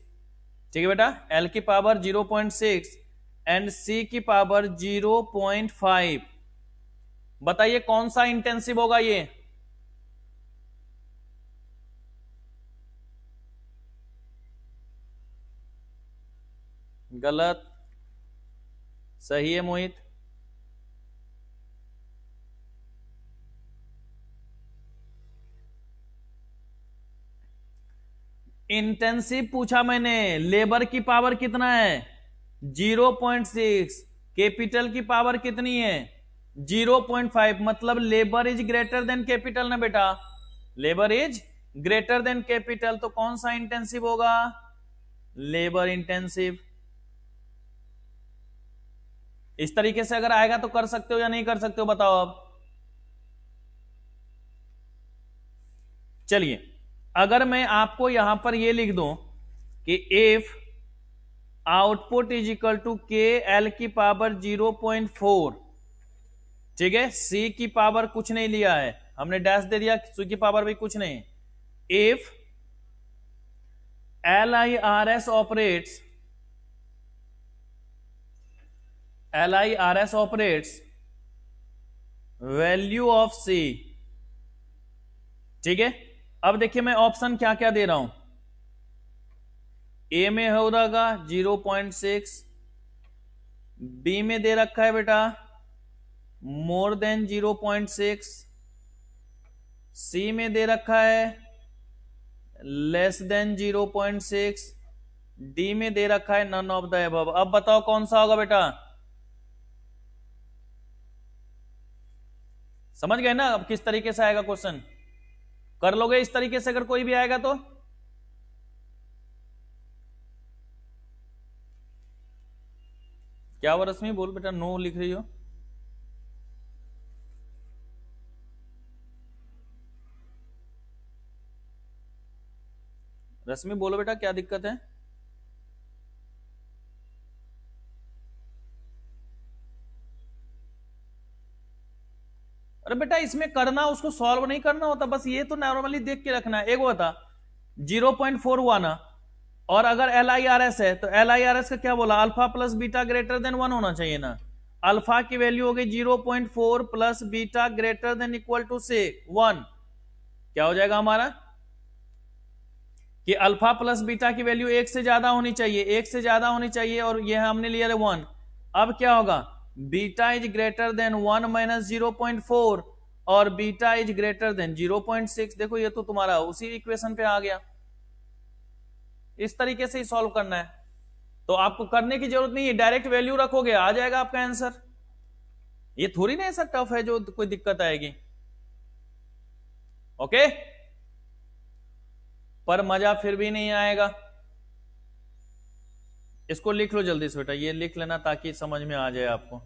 ठीक है बेटा, एल की पावर 0.6 एंड सी की पावर 0.5। बताइए कौन सा इंटेंसिव होगा ये? गलत। सही है मोहित। इंटेंसिव पूछा मैंने, लेबर की पावर कितना है? 0.6। कैपिटल की पावर कितनी है? 0.5। मतलब labour is greater then capital ना बेटा। Labour is greater then capital, तो कौन सा इंटेंसिव होगा? Labour intensive. इस तरीके से अगर आएगा तो कर सकते हो या नहीं कर सकते हो, बताओ अब। चलिए, अगर मैं आपको यहां पर ये लिख दूं कि if output is equal to K L की पावर 0.4। ठीक है, सी की पावर कुछ नहीं लिया है हमने, डैश दे दिया, सी की पावर भी कुछ नहीं। If L I R S operates, L I R S operates value of C. ठीक है, अब देखिए मैं ऑप्शन क्या क्या दे रहा हूं। ए में हो रहा 0.6, बी में दे रखा है बेटा मोर देन 0.6, सी में दे रखा है लेस देन 0.6, डी में दे रखा है नन ऑफ द अबव। अब बताओ कौन सा होगा बेटा? समझ गए ना अब किस तरीके से आएगा क्वेश्चन? कर लोगे इस तरीके से अगर कोई भी आएगा तो? क्या हुआ रश्मि, बोल बेटा, नो लिख रही हो? रश्मि बोलो बेटा, क्या दिक्कत है? अरे बेटा इसमें करना, उसको सॉल्व नहीं करना होता, बस ये तो नॉर्मली देख के रखना है। एक वो था 0.4 हुआ ना, और अगर LIRS है तो LIRS का क्या बोला, alpha plus beta greater then 1 होना चाहिए ना। अल्फा की वैल्यू हो गई 0.4 plus beta greater than equal to से 1। क्या हो जाएगा हमारा कि अल्फा प्लस बीटा की वैल्यू 1 से ज्यादा होनी चाहिए, 1 से ज्यादा होनी चाहिए, और ये हमने लिया 1। अब क्या होगा, beta is greater then 1 minus 0.4 और बीटा इज ग्रेटर देन 0.6। देखो ये तो तुम्हारा उसी इक्वेशन पे आ गया। इस तरीके से ही सॉल्व करना है, तो आपको करने की जरूरत नहीं है, डायरेक्ट वैल्यू रखोगे आ जाएगा आपका आंसर। ये थोड़ी ना ऐसा टफ है जो कोई दिक्कत आएगी। ओके, पर मजा फिर भी नहीं आएगा। इसको लिख लो जल्दी से बेटा, ये लिख लेना ताकि समझ में आ जाए आपको।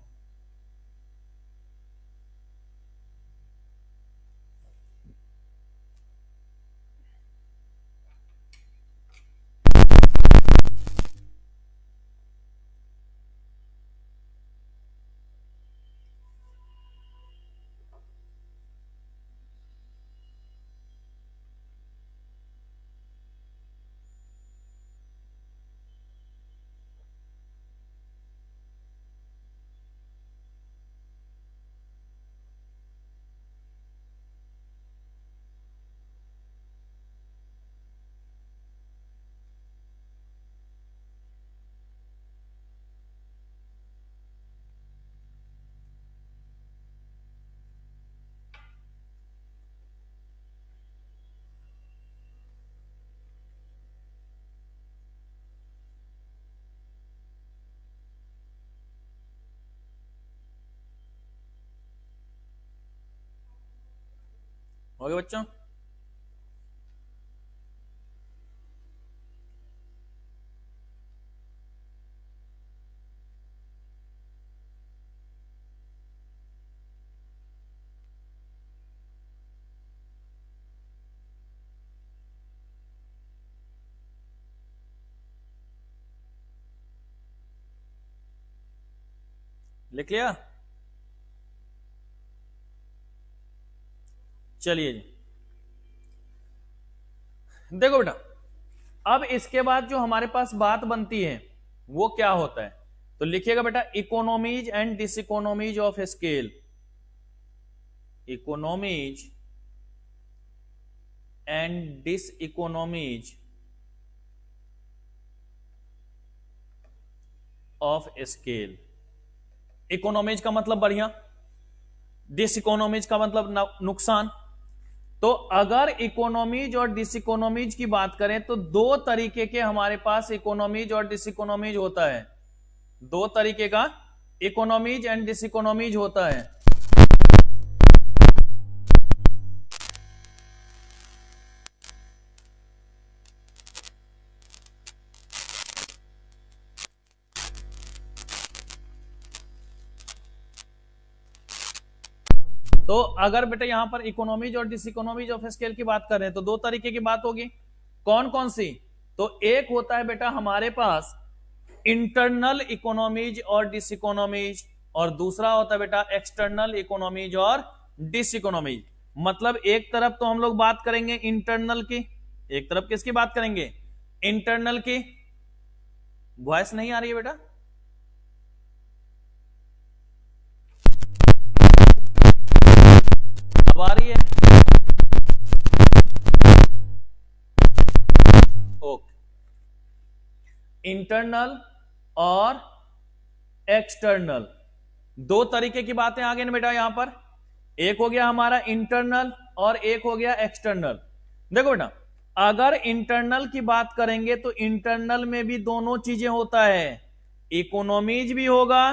हो गया बच्चों? लिख लिया? चलिए जी, देखो बेटा, अब इसके बाद जो हमारे पास बात बनती है वो क्या होता है, तो लिखिएगा बेटा, economies and diseconomies of scale. Economies and diseconomies of scale. Economies का मतलब बढ़िया, डिसइकोनॉमीज का मतलब नुकसान। तो अगर इकोनॉमीज और डिसइकोनॉमीज की बात करें तो दो तरीके के हमारे पास इकोनॉमीज और डिसइकोनॉमीज होता है। दो तरीके का इकोनॉमीज एंड डिसइकोनॉमीज होता है। तो अगर बेटा यहां पर इकोनॉमीज और डिसइकोनॉमीज ऑफ स्केल की बात कर रहे हैं तो दो तरीके की बात होगी। कौन कौन सी? तो एक होता है बेटा हमारे पास इंटरनल इकोनॉमीज और डिसइकोनॉमीज, और दूसरा होता है बेटा एक्सटर्नल इकोनॉमीज और डिसइकोनॉमीज। मतलब एक तरफ तो हम लोग बात करेंगे इंटरनल की, एक तरफ किसकी बात करेंगे, इंटरनल की। वॉइस नहीं आ रही है बेटा? अब आ रही है? ओके, इंटरनल और एक्सटर्नल दो तरीके की बातें आ गई ना बेटा यहां पर। एक हो गया हमारा इंटरनल और एक हो गया एक्सटर्नल। देखो बेटा, अगर इंटरनल की बात करेंगे तो इंटरनल में भी दोनों चीजें होता है, इकोनॉमीज भी होगा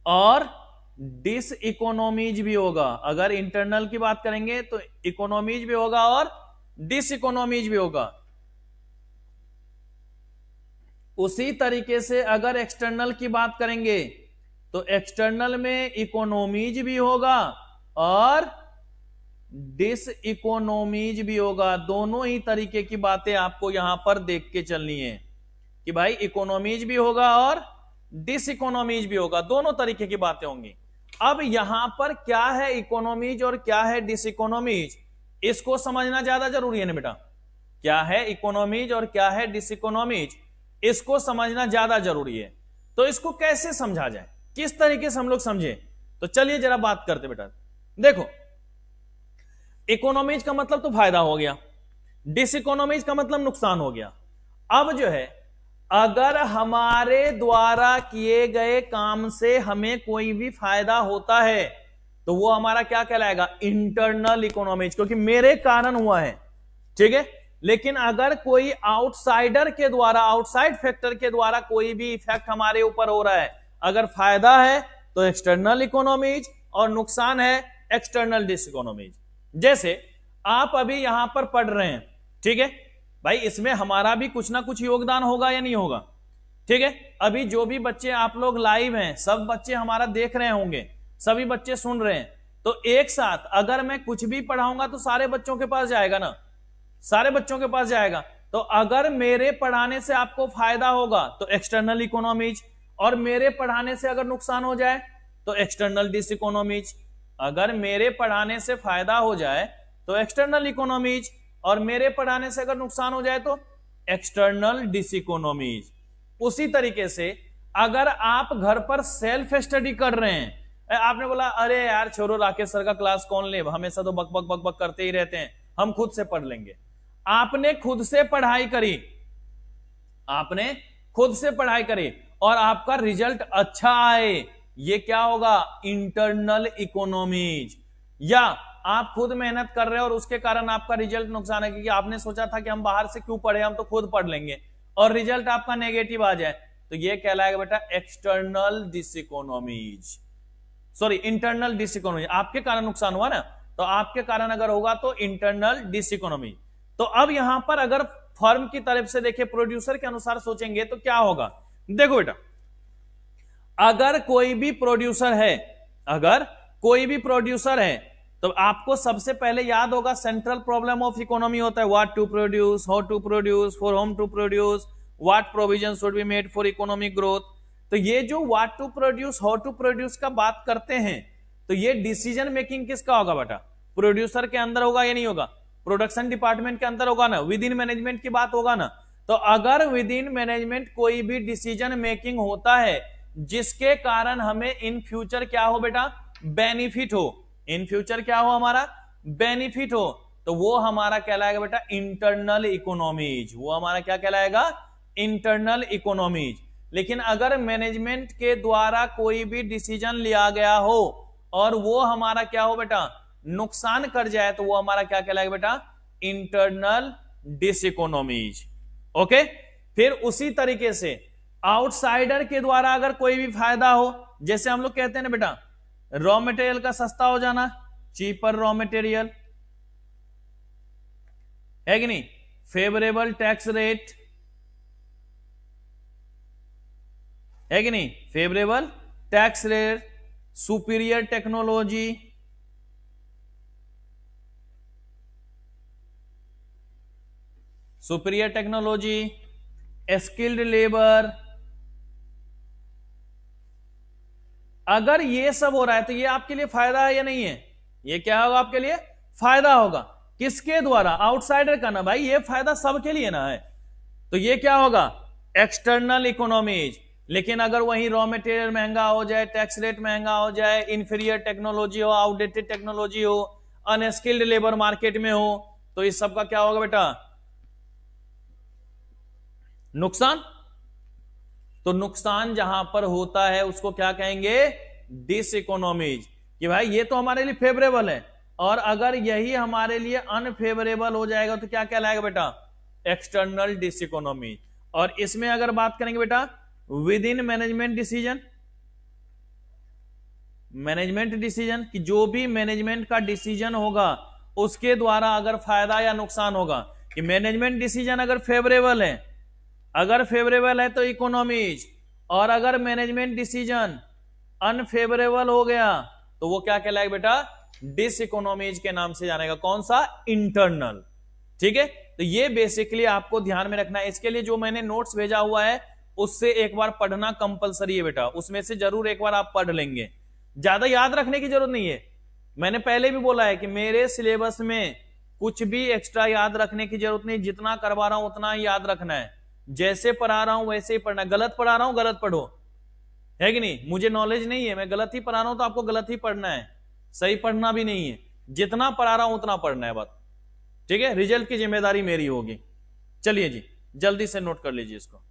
और डिसइकोनॉमीज भी होगा। अगर इंटरनल की बात करेंगे तो इकोनॉमीज भी होगा और डिसइकोनॉमीज भी होगा। उसी तरीके से अगर एक्सटर्नल की बात करेंगे तो एक्सटर्नल में इकोनॉमीज भी होगा और डिस इकोनॉमीज भी होगा। दोनों ही तरीके की बातें आपको यहां पर देख के चलनी है कि भाई इकोनॉमीज भी होगा और डिस इकोनॉमीज भी होगा, दोनों तरीके की बातें होंगी। अब यहां पर क्या है इकोनॉमीज और क्या है डिस इकोनॉमीज, इसको समझना ज्यादा जरूरी है ना बेटा। क्या है इकोनॉमीज और क्या है डिस इकोनॉमीज, इसको समझना ज्यादा जरूरी है। तो इसको कैसे समझा जाए, किस तरीके से हम लोग समझे, तो चलिए जरा बात करते बेटा। देखो, इकोनॉमीज का मतलब तो फायदा हो गया, डिस इकोनॉमीज का मतलब नुकसान हो गया। अब जो है, अगर हमारे द्वारा किए गए काम से हमें कोई भी फायदा होता है तो वो हमारा क्या कहलाएगा, इंटरनल इकोनॉमीज, क्योंकि मेरे कारण हुआ है, ठीक है। लेकिन अगर कोई आउटसाइडर के द्वारा, आउटसाइड फैक्टर के द्वारा कोई भी इफेक्ट हमारे ऊपर हो रहा है, अगर फायदा है तो एक्सटर्नल इकोनॉमीज और नुकसान है एक्सटर्नल डिस इकोनॉमीज। जैसे आप अभी यहां पर पढ़ रहे हैं, ठीक है भाई, इसमें हमारा भी कुछ ना कुछ योगदान होगा या नहीं होगा, ठीक है। अभी जो भी बच्चे आप लोग लाइव हैं, सब बच्चे हमारा देख रहे होंगे, सभी बच्चे सुन रहे हैं, तो एक साथ अगर मैं कुछ भी पढ़ाऊंगा तो सारे बच्चों के पास जाएगा ना, सारे बच्चों के पास जाएगा। तो अगर मेरे पढ़ाने से आपको फायदा होगा तो एक्सटर्नल इकोनॉमीज, और मेरे पढ़ाने से अगर नुकसान हो जाए तो एक्सटर्नल डिस इकोनॉमीज। अगर मेरे पढ़ाने से फायदा हो जाए तो एक्सटर्नल इकोनॉमीज, और मेरे पढ़ाने से अगर नुकसान हो जाए तो एक्सटर्नल डिस इकोनॉमीज। उसी तरीके से अगर आप घर पर सेल्फ स्टडी कर रहे हैं, आपने बोला अरे यार छोड़ो, राकेश सर का क्लास कौन ले, हमेशा तो बक बक बक बक करते ही रहते हैं, हम खुद से पढ़ लेंगे। आपने खुद से पढ़ाई करी, आपने खुद से पढ़ाई करी और आपका रिजल्ट अच्छा आए, ये क्या होगा, इंटरनल इकोनॉमीज। या आप खुद मेहनत कर रहे हो और उसके कारण आपका रिजल्ट नुकसान है, क्योंकि आपने सोचा था कि हम बाहर से क्यों पढ़े, हम तो खुद पढ़ लेंगे, और रिजल्ट आपका नेगेटिव आ जाए, तो ये कहलाएगा बेटा external diseconomies, sorry internal diseconomies. आपके कारण नुकसान हुआ ना, तो आपके कारण अगर होगा तो इंटरनल डिस इकोनॉमी। तो अब यहां पर अगर फर्म की तरफ से देखें, प्रोड्यूसर के अनुसार सोचेंगे तो क्या होगा। देखो बेटा, अगर कोई भी प्रोड्यूसर है, अगर कोई भी प्रोड्यूसर है, तो आपको सबसे पहले याद होगा सेंट्रल प्रॉब्लम ऑफ इकोनॉमी होता है what to produce, how to produce, for whom to produce, what provision should be made for economic growth. तो ये जो what to produce, how to produce का बात करते हैं, तो ये डिसीजन मेकिंग किसका होगा बेटा, प्रोड्यूसर के अंदर होगा या नहीं होगा, प्रोडक्शन डिपार्टमेंट के अंदर होगा ना, विद इन मैनेजमेंट की बात होगा ना। तो अगर विद इन मैनेजमेंट कोई भी डिसीजन मेकिंग होता है जिसके कारण हमें इन फ्यूचर क्या हो बेटा, बेनिफिट हो, इन फ्यूचर क्या हो, हमारा बेनिफिट हो, तो वो हमारा कहलाएगा बेटा इंटरनल इकोनॉमीज, वो हमारा क्या कहलाएगा, इंटरनल इकोनॉमीज। लेकिन अगर मैनेजमेंट के द्वारा कोई भी डिसीजन लिया गया हो और वो हमारा क्या हो बेटा, नुकसान कर जाए, तो वो हमारा क्या कहलाएगा बेटा, इंटरनल डिस इकोनॉमीज। ओके, फिर उसी तरीके से आउटसाइडर के द्वारा अगर कोई भी फायदा हो, जैसे हम लोग कहते हैं ना बेटा, रॉ मटेरियल का सस्ता हो जाना, चीपर रॉ मटेरियल, है कि नहीं, फेवरेबल टैक्स रेट, है कि नहीं, favourable tax rate, superior technology, superior technology, skilled labour. अगर ये सब हो रहा है तो ये आपके लिए फायदा है या नहीं है, ये क्या होगा आपके लिए, फायदा होगा। किसके द्वारा, आउटसाइडर का ना भाई, ये फायदा सबके लिए ना है, तो ये क्या होगा, एक्सटर्नल इकोनॉमीज। लेकिन अगर वही रॉ मटेरियल महंगा हो जाए, टैक्स रेट महंगा हो जाए, इंफीरियर टेक्नोलॉजी हो, आउटडेटेड टेक्नोलॉजी हो, अनस्किल्ड लेबर मार्केट में हो, तो इस सब का क्या होगा बेटा, नुकसान। तो नुकसान जहां पर होता है उसको क्या कहेंगे, डिस इकोनॉमीज, कि भाई ये तो हमारे लिए फेवरेबल है, और अगर यही हमारे लिए अनफेवरेबल हो जाएगा तो क्या कहलाएगा बेटा, एक्सटर्नल डिस इकोनॉमी। और इसमें अगर बात करेंगे बेटा with in management decision, management decision कि जो भी मैनेजमेंट का डिसीजन होगा उसके द्वारा अगर फायदा या नुकसान होगा, कि मैनेजमेंट डिसीजन अगर फेवरेबल है अगर फेवरेबल है तो इकोनॉमीज, और अगर मैनेजमेंट डिसीजन अनफेवरेबल हो गया तो वो क्या कहलाएगा बेटा, डिस इकोनॉमीज के नाम से जानेगा। कौन सा, इंटरनल। ठीक है, तो ये बेसिकली आपको ध्यान में रखना है। इसके लिए जो मैंने नोट्स भेजा हुआ है उससे एक बार पढ़ना कंपलसरी है बेटा, उसमें से जरूर एक बार आप पढ़ लेंगे, ज्यादा याद रखने की जरूरत नहीं है। मैंने पहले भी बोला है कि मेरे सिलेबस में कुछ भी एक्स्ट्रा याद रखने की जरूरत नहीं, जितना करवा रहा हूं उतना ही याद रखना है, जैसे पढ़ा रहा हूं वैसे ही पढ़ना। गलत पढ़ा रहा हूं गलत पढ़ो, है कि नहीं, मुझे नॉलेज नहीं है, मैं गलत ही पढ़ा रहा हूं तो आपको गलत ही पढ़ना है, सही पढ़ना भी नहीं है। जितना पढ़ा रहा हूं उतना पढ़ना है बात, ठीक है। रिजल्ट की जिम्मेदारी मेरी होगी। चलिए जी, जल्दी से नोट कर लीजिए इसको।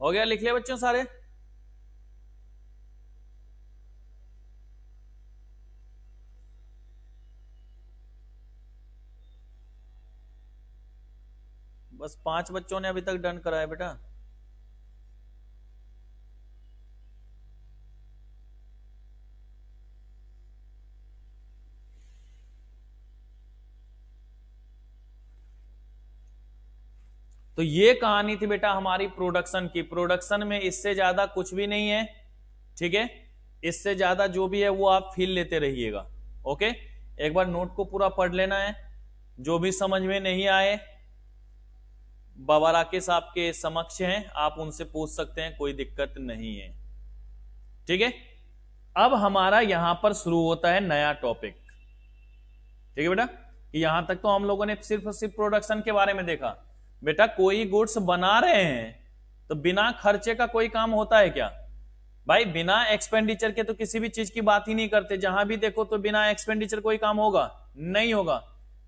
हो गया, लिख लिया बच्चों सारे? बस 5 बच्चों ने अभी तक डन करा है बेटा। तो ये कहानी थी बेटा हमारी प्रोडक्शन की। प्रोडक्शन में इससे ज्यादा कुछ भी नहीं है, ठीक है। इससे ज्यादा जो भी है वो आप फील लेते रहिएगा। ओके, एक बार नोट को पूरा पढ़ लेना है। जो भी समझ में नहीं आए बाबा राकेश आपके समक्ष हैं, आप उनसे पूछ सकते हैं, कोई दिक्कत नहीं है, ठीक है। अब हमारा यहां पर शुरू होता है नया टॉपिक, ठीक है बेटा। कि यहां तक तो हम लोगों ने सिर्फ और सिर्फ प्रोडक्शन के बारे में देखा। बेटा कोई गुड्स बना रहे हैं तो बिना खर्चे का कोई काम होता है क्या भाई? बिना एक्सपेंडिचर के तो किसी भी चीज की बात ही नहीं करते। जहां भी देखो तो बिना एक्सपेंडिचर कोई काम होगा नहीं होगा।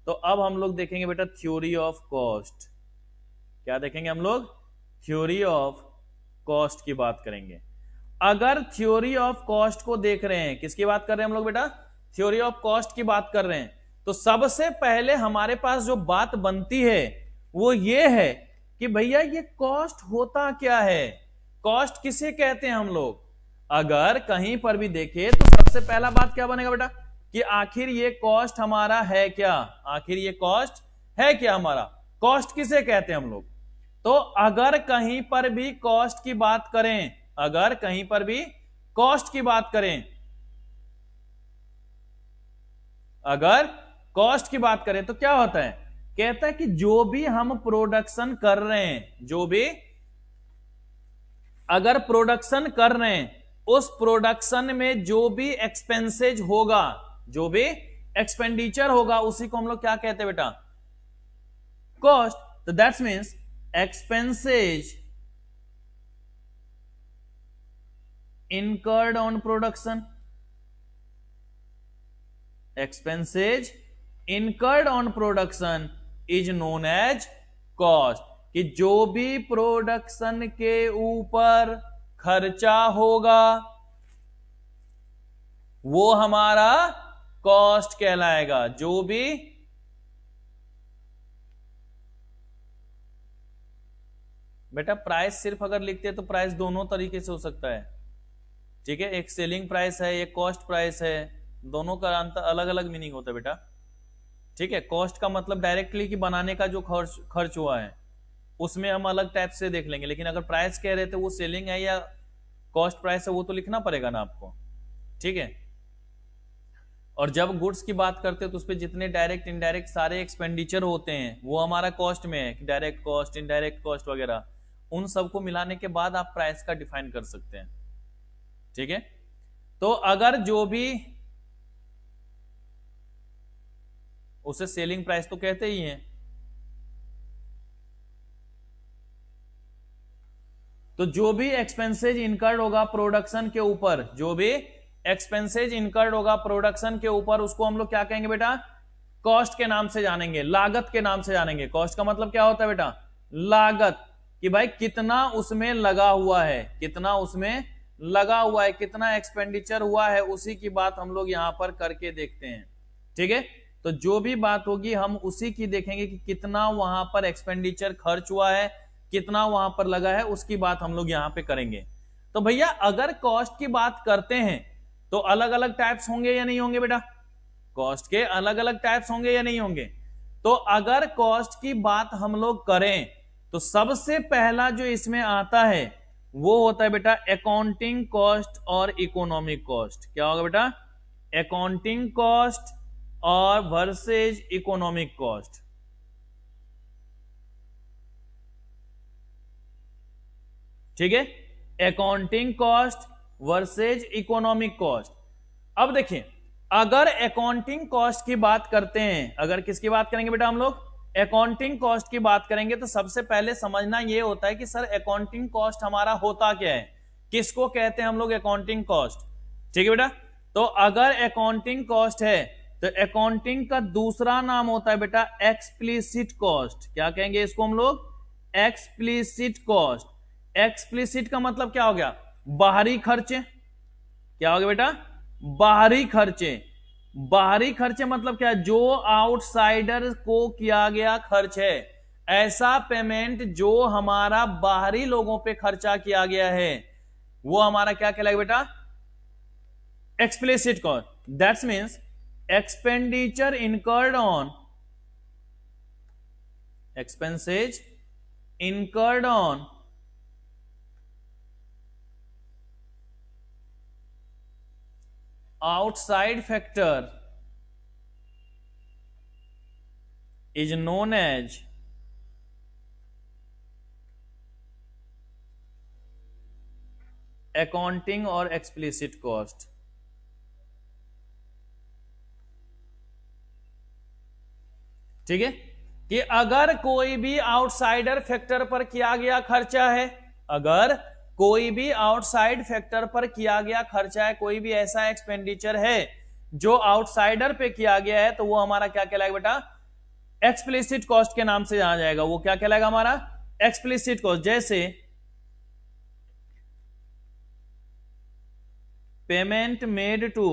तो अब हम लोग देखेंगे बेटा थ्योरी ऑफ कॉस्ट। क्या देखेंगे हम लोग? थ्योरी ऑफ कॉस्ट की बात करेंगे। अगर थ्योरी ऑफ कॉस्ट को देख रहे हैं, किसकी बात कर रहे हैं हम लोग बेटा? थ्योरी ऑफ कॉस्ट की बात कर रहे हैं। तो सबसे पहले हमारे पास जो बात बनती है वो ये है कि भैया ये कॉस्ट होता क्या है, कॉस्ट किसे कहते हैं हम लोग। अगर कहीं पर भी देखें तो सबसे पहला बात क्या बनेगा बेटा कि आखिर ये कॉस्ट हमारा है क्या, आखिर ये कॉस्ट है क्या हमारा, कॉस्ट किसे कहते हैं हम लोग। तो अगर कहीं पर भी कॉस्ट की बात करें, अगर कहीं पर भी कॉस्ट की बात करें, अगर कॉस्ट की बात करें तो क्या होता है, कहता है कि जो भी हम प्रोडक्शन कर रहे हैं, जो भी अगर प्रोडक्शन कर रहे हैं उस प्रोडक्शन में जो भी एक्सपेंसेज होगा, जो भी एक्सपेंडिचर होगा, उसी को हम लोग क्या कहते हैं बेटा? कॉस्ट। तो that's means expenses incurred on production, expenses incurred on production is known as cost। कि जो भी प्रोडक्शन के ऊपर खर्चा होगा वो हमारा कॉस्ट कहलाएगा। जो भी बेटा प्राइस सिर्फ अगर लिखते हैं तो प्राइस दोनों तरीके से हो सकता है, ठीक है। एक सेलिंग प्राइस है, एक कॉस्ट प्राइस है, दोनों का अंतर अलग अलग मीनिंग होता है बेटा, ठीक है। कॉस्ट का मतलब डायरेक्टली कि बनाने का जो खर्च हुआ है उसमें हम अलग टाइप से देख लेंगे, लेकिन अगर प्राइस कह रहे थे वो सेलिंग है या कॉस्ट प्राइस है वो तो लिखना पड़ेगा ना आपको, ठीक है। और जब गुड्स की बात करते हैं तो उस पर जितने डायरेक्ट इनडायरेक्ट सारे एक्सपेंडिचर होते हैं वो हमारा कॉस्ट में है, डायरेक्ट कॉस्ट, इनडायरेक्ट कॉस्ट वगैरह, उन सबको मिलाने के बाद आप प्राइस का डिफाइन कर सकते हैं। ठीक है, तो अगर जो भी, उसे सेलिंग प्राइस तो कहते ही हैं, तो जो भी एक्सपेंसेज इनकर्ड होगा प्रोडक्शन के ऊपर, जो भी एक्सपेंसेज इनकर्ड होगा प्रोडक्शन के ऊपर, उसको हम लोग क्या कहेंगे बेटा? कॉस्ट के नाम से जानेंगे, लागत के नाम से जानेंगे। कॉस्ट का मतलब क्या होता है बेटा? लागत, कि भाई कितना उसमें लगा हुआ है, कितना उसमें लगा हुआ है, कितना एक्सपेंडिचर हुआ है, उसी की बात हम लोग यहां पर करके देखते हैं। ठीक है, तो जो भी बात होगी हम उसी की देखेंगे कि कितना वहां पर एक्सपेंडिचर खर्च हुआ है, कितना वहां पर लगा है, उसकी बात हम लोग यहां पे करेंगे। तो भैया अगर कॉस्ट की बात करते हैं तो अलग अलग टाइप्स होंगे या नहीं होंगे बेटा? कॉस्ट के अलग अलग टाइप्स होंगे या नहीं होंगे? तो अगर कॉस्ट की बात हम लोग करें तो सबसे पहला जो इसमें आता है वो होता है बेटा अकाउंटिंग कॉस्ट और इकोनॉमिक कॉस्ट। क्या होगा बेटा? अकाउंटिंग कॉस्ट और वर्सेज इकोनॉमिक कॉस्ट। ठीक है, accounting cost versus economic cost. अब देखिए, अगर अकाउंटिंग कॉस्ट की बात करते हैं, अगर किसकी बात करेंगे बेटा हम लोग? अकाउंटिंग कॉस्ट की बात करेंगे, तो सबसे पहले समझना यह होता है कि सर अकाउंटिंग कॉस्ट हमारा होता क्या है, किसको कहते हैं हम लोग अकाउंटिंग कॉस्ट। ठीक है बेटा, तो अगर अकाउंटिंग कॉस्ट है तो अकाउंटिंग का दूसरा नाम होता है बेटा एक्सप्लिसिट कॉस्ट। क्या कहेंगे इसको हम लोग? Explicit cost. एक्सप्लिसिट का मतलब क्या हो गया? बाहरी खर्चे। क्या हो गया बेटा? बाहरी खर्चे। बाहरी खर्चे मतलब क्या? जो आउटसाइडर को किया गया खर्च है, ऐसा पेमेंट जो हमारा बाहरी लोगों पे खर्चा किया गया है, वो हमारा क्या कहलाएगा बेटा? Explicit cost. That's means expenditure incurred on, expenses incurred on outside factor is known as accounting और explicit cost। ठीक है, कि अगर कोई भी आउटसाइडर फैक्टर पर किया गया खर्चा है, अगर कोई भी आउटसाइड फैक्टर पर किया गया खर्चा है, कोई भी ऐसा एक्सपेंडिचर है जो आउटसाइडर पे किया गया है, तो वो हमारा क्या कहलाएगा बेटा? एक्सप्लिसिट कॉस्ट के नाम से जाना जाएगा। वो क्या कहलाएगा हमारा? Explicit cost. जैसे payment made to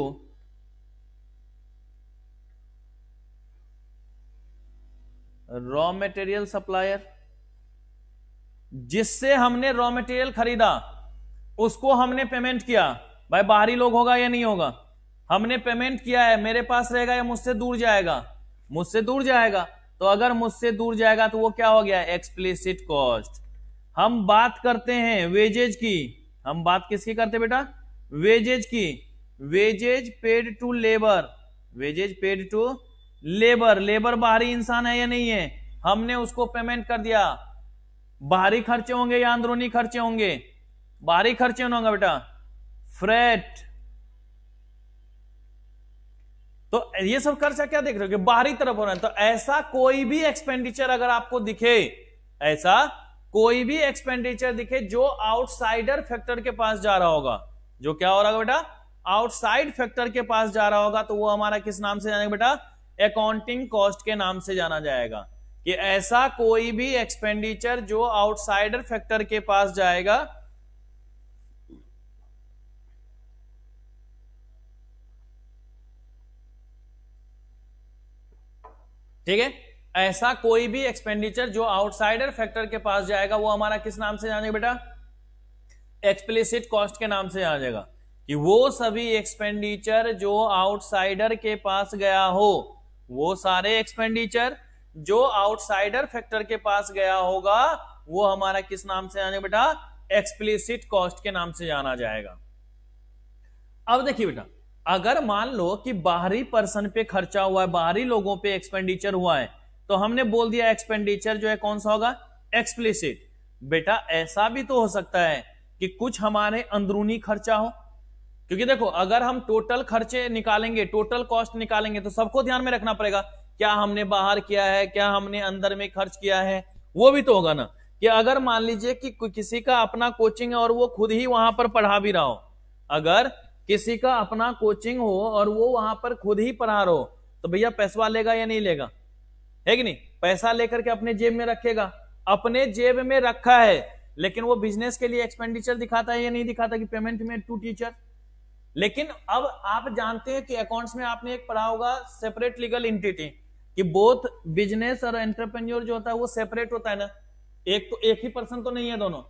raw material supplier, जिससे हमने रॉ मटेरियल खरीदा, उसको हमने पेमेंट किया। भाई बाहरी लोग होगा या नहीं होगा? हमने पेमेंट किया है, मेरे पास रहेगा या मुझसे दूर जाएगा? मुझसे दूर जाएगा। तो अगर मुझसे दूर जाएगा तो वो क्या हो गया? Explicit cost. हम बात करते हैं वेजेज की, हम बात किसकी करते बेटा? वेजेज की। Wages paid to labour, wages paid to labour. Labour बाहरी इंसान है या नहीं है? हमने उसको पेमेंट कर दिया। बाहरी खर्चे होंगे या अंदरूनी खर्चे होंगे? बाहरी खर्चे होंगे बेटा। फ्रेट, तो ये सब खर्चा क्या देख रहे हो कि बाहरी तरफ हो रहा है। तो ऐसा कोई भी एक्सपेंडिचर अगर आपको दिखे, ऐसा कोई भी एक्सपेंडिचर दिखे जो आउटसाइडर फैक्टर के पास जा रहा होगा, जो क्या हो रहा होगा बेटा? आउटसाइड फैक्टर के पास जा रहा होगा, तो वो हमारा किस नाम से जाएगा बेटा? अकाउंटिंग कॉस्ट के नाम से जाना जाएगा। कि ऐसा कोई भी एक्सपेंडिचर जो आउटसाइडर फैक्टर के पास जाएगा, ठीक है, ऐसा कोई भी एक्सपेंडिचर जो आउटसाइडर फैक्टर के पास जाएगा, वो हमारा किस नाम से जानेगा बेटा? एक्सप्लिसिट कॉस्ट के नाम से आ जाएगा। कि वो सभी एक्सपेंडिचर जो आउटसाइडर के पास गया हो, वो सारे एक्सपेंडिचर जो आउटसाइडर फैक्टर के पास गया होगा, वो हमारा किस नाम से जाने बेटा? एक्सप्लिसिट कॉस्ट के नाम से जाना जाएगा। अब देखिए बेटा, अगर मान लो कि बाहरी पर्सन पे खर्चा हुआ है, बाहरी लोगों पे एक्सपेंडिचर हुआ है, तो हमने बोल दिया एक्सपेंडिचर जो है कौन सा होगा, एक्सप्लिसिट। बेटा ऐसा भी तो हो सकता है कि कुछ हमारे अंदरूनी खर्चा हो, क्योंकि देखो अगर हम टोटल खर्चे निकालेंगे, टोटल कॉस्ट निकालेंगे, तो सबको ध्यान में रखना पड़ेगा, क्या हमने बाहर किया है, क्या हमने अंदर में खर्च किया है, वो भी तो होगा ना। कि अगर मान लीजिए कि किसी का अपना कोचिंग है और वो खुद ही वहां पर पढ़ा भी रहा हो, अगर किसी का अपना कोचिंग हो और वो वहां पर खुद ही पढ़ा रहा हो, तो भैया पैसा लेगा या नहीं लेगा, है कि नहीं? पैसा लेकर के अपने जेब में रखेगा, अपने जेब में रखा है, लेकिन वो बिजनेस के लिए एक्सपेंडिचर दिखाता है या नहीं दिखाता कि पेमेंट मेड टू टीचर। लेकिन अब आप जानते हैं कि अकाउंट्स में आपने एक पढ़ा होगा सेपरेट लीगल एंटिटी, कि बोथ बिजनेस और एंटरप्रेन्योर जो होता है वो सेपरेट होता है ना, एक ही पर्सन तो नहीं है दोनों।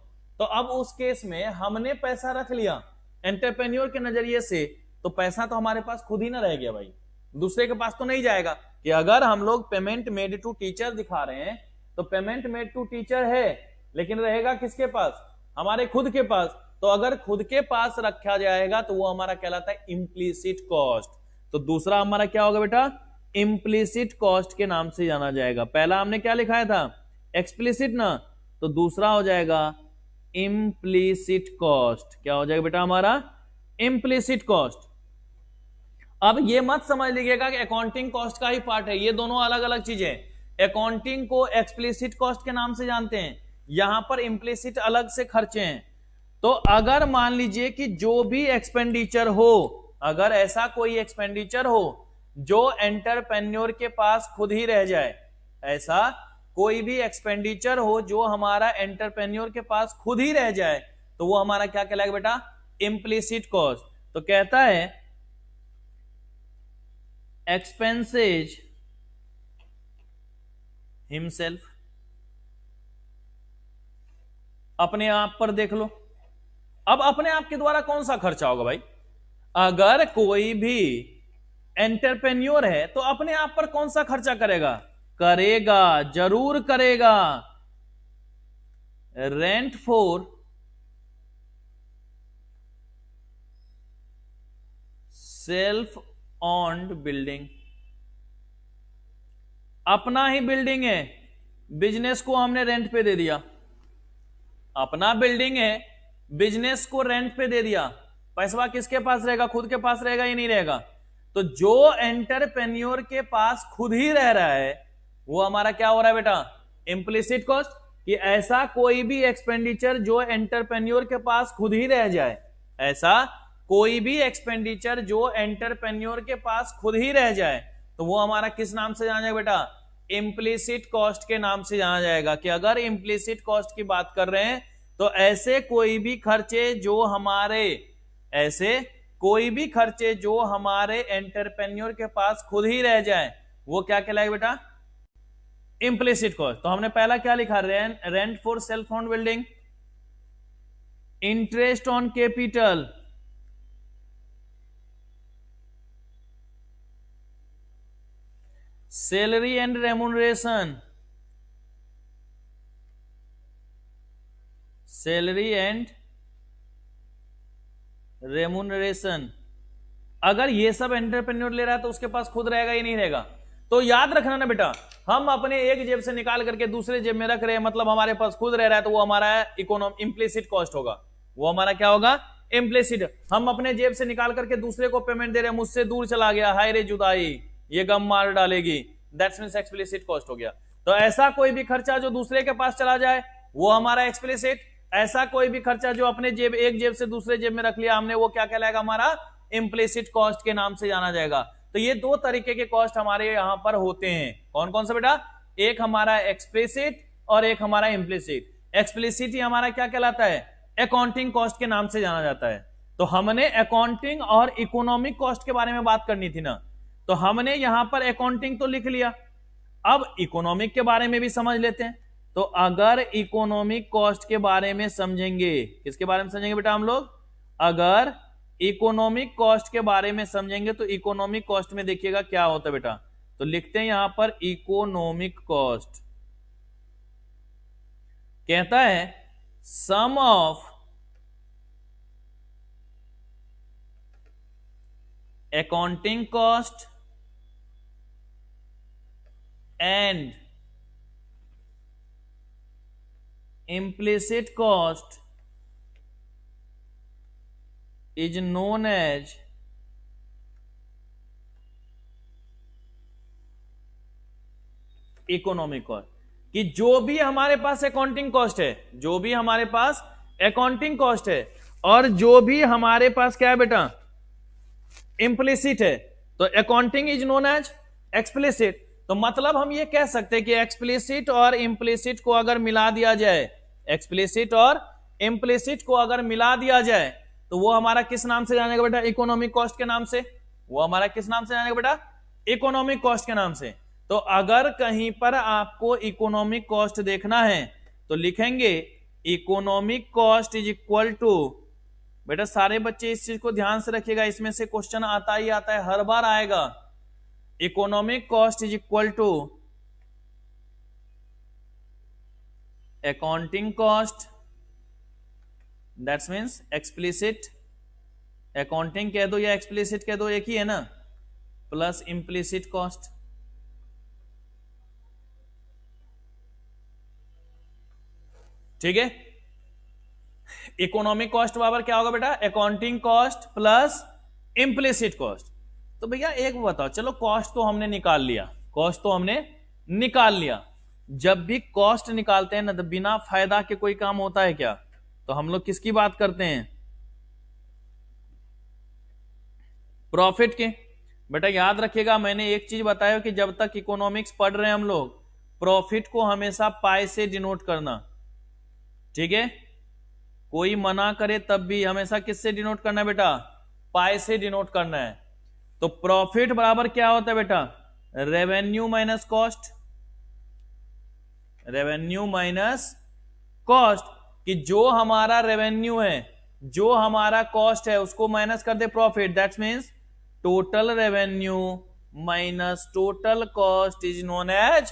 तो अब उस केस में हमने पैसा रख लिया एंटरप्रेन्योर के नजरिए से, तो पैसा तो हमारे पास खुद ही ना रह गया भाई, दूसरे के पास तो नहीं जाएगा। कि अगर हम लोग पेमेंट मेड टू टीचर दिखा रहे हैं, तो पेमेंट मेड टू टीचर है, लेकिन रहेगा किसके पास, हमारे खुद के पास। तो अगर खुद के पास रखा जाएगा तो वो हमारा कहलाता है इम्प्लीसिट कॉस्ट। तो दूसरा हमारा क्या होगा बेटा, इम्प्लीसिट कॉस्ट के नाम से जाना जाएगा। पहला हमने क्या लिखाया था, एक्सप्लिसिट ना, तो दूसरा हो जाएगा इम्प्लीसिट कॉस्ट। क्या हो जाएगा बेटा हमारा, इम्प्लीसिट कॉस्ट। अब ये मत समझ लीजिएगा कि अकाउंटिंग कॉस्ट का ही पार्ट है, ये दोनों अलग अलग चीजें। अकाउंटिंग को एक्सप्लिसिट कॉस्ट के नाम से जानते हैं, यहां पर इम्प्लिसिट अलग से खर्चे हैं। तो अगर मान लीजिए कि जो भी एक्सपेंडिचर हो, अगर ऐसा कोई एक्सपेंडिचर हो जो एंटरप्रेन्योर के पास खुद ही रह जाए, ऐसा कोई भी एक्सपेंडिचर हो जो हमारा एंटरप्रेन्योर के पास खुद ही रह जाए, तो वो हमारा क्या कहलाएगा बेटा, इम्प्लिसिट कॉस्ट। तो कहता है एक्सपेंसेज हिमसेल्फ, अपने आप पर देख लो। अब अपने आप के द्वारा कौन सा खर्चा होगा भाई, अगर कोई भी एंटरप्रेन्योर है तो अपने आप पर कौन सा खर्चा करेगा, करेगा, जरूर करेगा, rent for self owned building. अपना ही बिल्डिंग है, बिजनेस को हमने रेंट पे दे दिया, अपना बिल्डिंग है, बिजनेस को रेंट पे दे दिया, पैसा किसके पास रहेगा, खुद के पास रहेगा या नहीं रहेगा। तो जो एंटरप्रेन्योर के पास खुद ही रह रहा है वो हमारा क्या हो रहा है बेटा, इम्प्लिसिट कॉस्ट। कि ऐसा कोई भी एक्सपेंडिचर जो एंटरप्रेन्योर के पास खुद ही रह जाए, ऐसा कोई भी एक्सपेंडिचर जो एंटरप्रेन्योर के पास खुद ही रह जाए, तो वो हमारा किस नाम से जाना जाएगा बेटा, इम्प्लिसिट कॉस्ट के नाम से जाना जाएगा। कि अगर इम्प्लिसिट कॉस्ट की बात कर रहे हैं तो ऐसे कोई भी खर्चे जो हमारे, ऐसे कोई भी खर्चे जो हमारे एंटरप्रेन्योर के पास खुद ही रह जाए, वो क्या कहलाएगा बेटा, इम्प्लिसिट कॉस्ट। तो हमने पहला क्या लिखा, rent for self owned building, interest on capital, salary and remuneration, salary and remuneration. अगर ये सब एंटरप्रेन्योर ले रहा है तो उसके पास खुद रहेगा या नहीं रहेगा। तो याद रखना ना बेटा, हम अपने एक जेब से निकाल करके दूसरे जेब में रख रहे हैं, मतलब हमारे पास खुद रह रहा है, तो वो हमारा इम्प्लिसिट कॉस्ट होगा, वो हमारा क्या होगा, इम्प्लिसिट। हम अपने जेब से निकाल करके दूसरे को पेमेंट दे रहे हैं, मुझसे दूर चला गया, हाय रे जुदाई, ये गम मार डालेगी, दैट्स मींस एक्सप्लिसिट कॉस्ट हो गया। तो ऐसा कोई भी खर्चा जो दूसरे के पास चला जाए वो हमारा एक्सप्लिसिट, ऐसा कोई भी खर्चा जो अपने जेब, एक जेब से दूसरे जेब में रख लिया हमने, वो क्या कहलाएगा, हमारा इम्प्लिसिट कॉस्ट के नाम से जाना जाएगा। तो ये दो तरीके के कॉस्ट हमारे यहां पर होते हैं, कौन कौन सा बेटा, एक हमारा एक्सप्लिसिट और एक हमारा इम्प्लिसिट। एक्सप्लिसिट ही हमारा क्या कहलाता है, अकाउंटिंग कॉस्ट के नाम से जाना जाता है। तो हमने अकाउंटिंग और इकोनॉमिक कॉस्ट के बारे में बात करनी थी ना, तो हमने यहां पर अकाउंटिंग तो लिख लिया, अब इकोनॉमिक के बारे में भी समझ लेते हैं। तो अगर इकोनॉमिक कॉस्ट के बारे में समझेंगे, किसके बारे में समझेंगे बेटा हम लोग, अगर इकोनॉमिक कॉस्ट के बारे में समझेंगे तो इकोनॉमिक कॉस्ट में देखिएगा क्या होता है बेटा, तो लिखते हैं यहां पर इकोनॉमिक कॉस्ट कहता है sum of accounting cost and implicit cost is known as economic cost. कि जो भी हमारे पास अकाउंटिंग कॉस्ट है, जो भी हमारे पास अकाउंटिंग कॉस्ट है और जो भी हमारे पास क्या है बेटा इंप्लिसिट है, तो accounting is known as explicit. तो मतलब हम ये कह सकते हैं कि एक्सप्लिसिट और इंप्लिसिट को अगर मिला दिया जाए, एक्सप्लिसिट और इंप्लिसिट को अगर मिला दिया जाए तो वो हमारा किस नाम से जानेगा बेटा? इकोनॉमिक कॉस्ट के नाम से। वो हमारा किस नाम से जानेगा बेटा? इकोनॉमिक कॉस्ट के नाम से। तो अगर कहीं पर आपको इकोनॉमिक कॉस्ट देखना है तो लिखेंगे economic cost is equal to, बेटा सारे बच्चे इस चीज को ध्यान से रखिएगा, इसमें से क्वेश्चन आता ही आता है, हर बार आएगा। Economic cost is equal to accounting cost, that's means explicit, accounting कह दो या एक्सप्लिसिट कह दो एक ही है ना, प्लस इंप्लिसिट कॉस्ट। ठीक है, इकोनॉमिक कॉस्ट बराबर क्या होगा बेटा? Accounting cost plus implicit cost. तो भैया एक बताओ, चलो कॉस्ट तो हमने निकाल लिया, कॉस्ट तो हमने निकाल लिया। जब भी कॉस्ट निकालते हैं ना तो बिना फायदा के कोई काम होता है क्या? तो हम लोग किसकी बात करते हैं? प्रॉफिट के। बेटा याद रखिएगा, मैंने एक चीज बताया कि जब तक इकोनॉमिक्स पढ़ रहे हैं हम लोग, प्रॉफिट को हमेशा पाई से डिनोट करना। ठीक है, कोई मना करे तब भी हमेशा किससे डिनोट करना है बेटा? पाई से डिनोट करना है। तो प्रॉफिट बराबर क्या होता है बेटा? Revenue minus cost, revenue minus cost. कि जो हमारा रेवेन्यू है, जो हमारा कॉस्ट है, उसको माइनस कर दे profit, that's means total revenue minus total cost is known as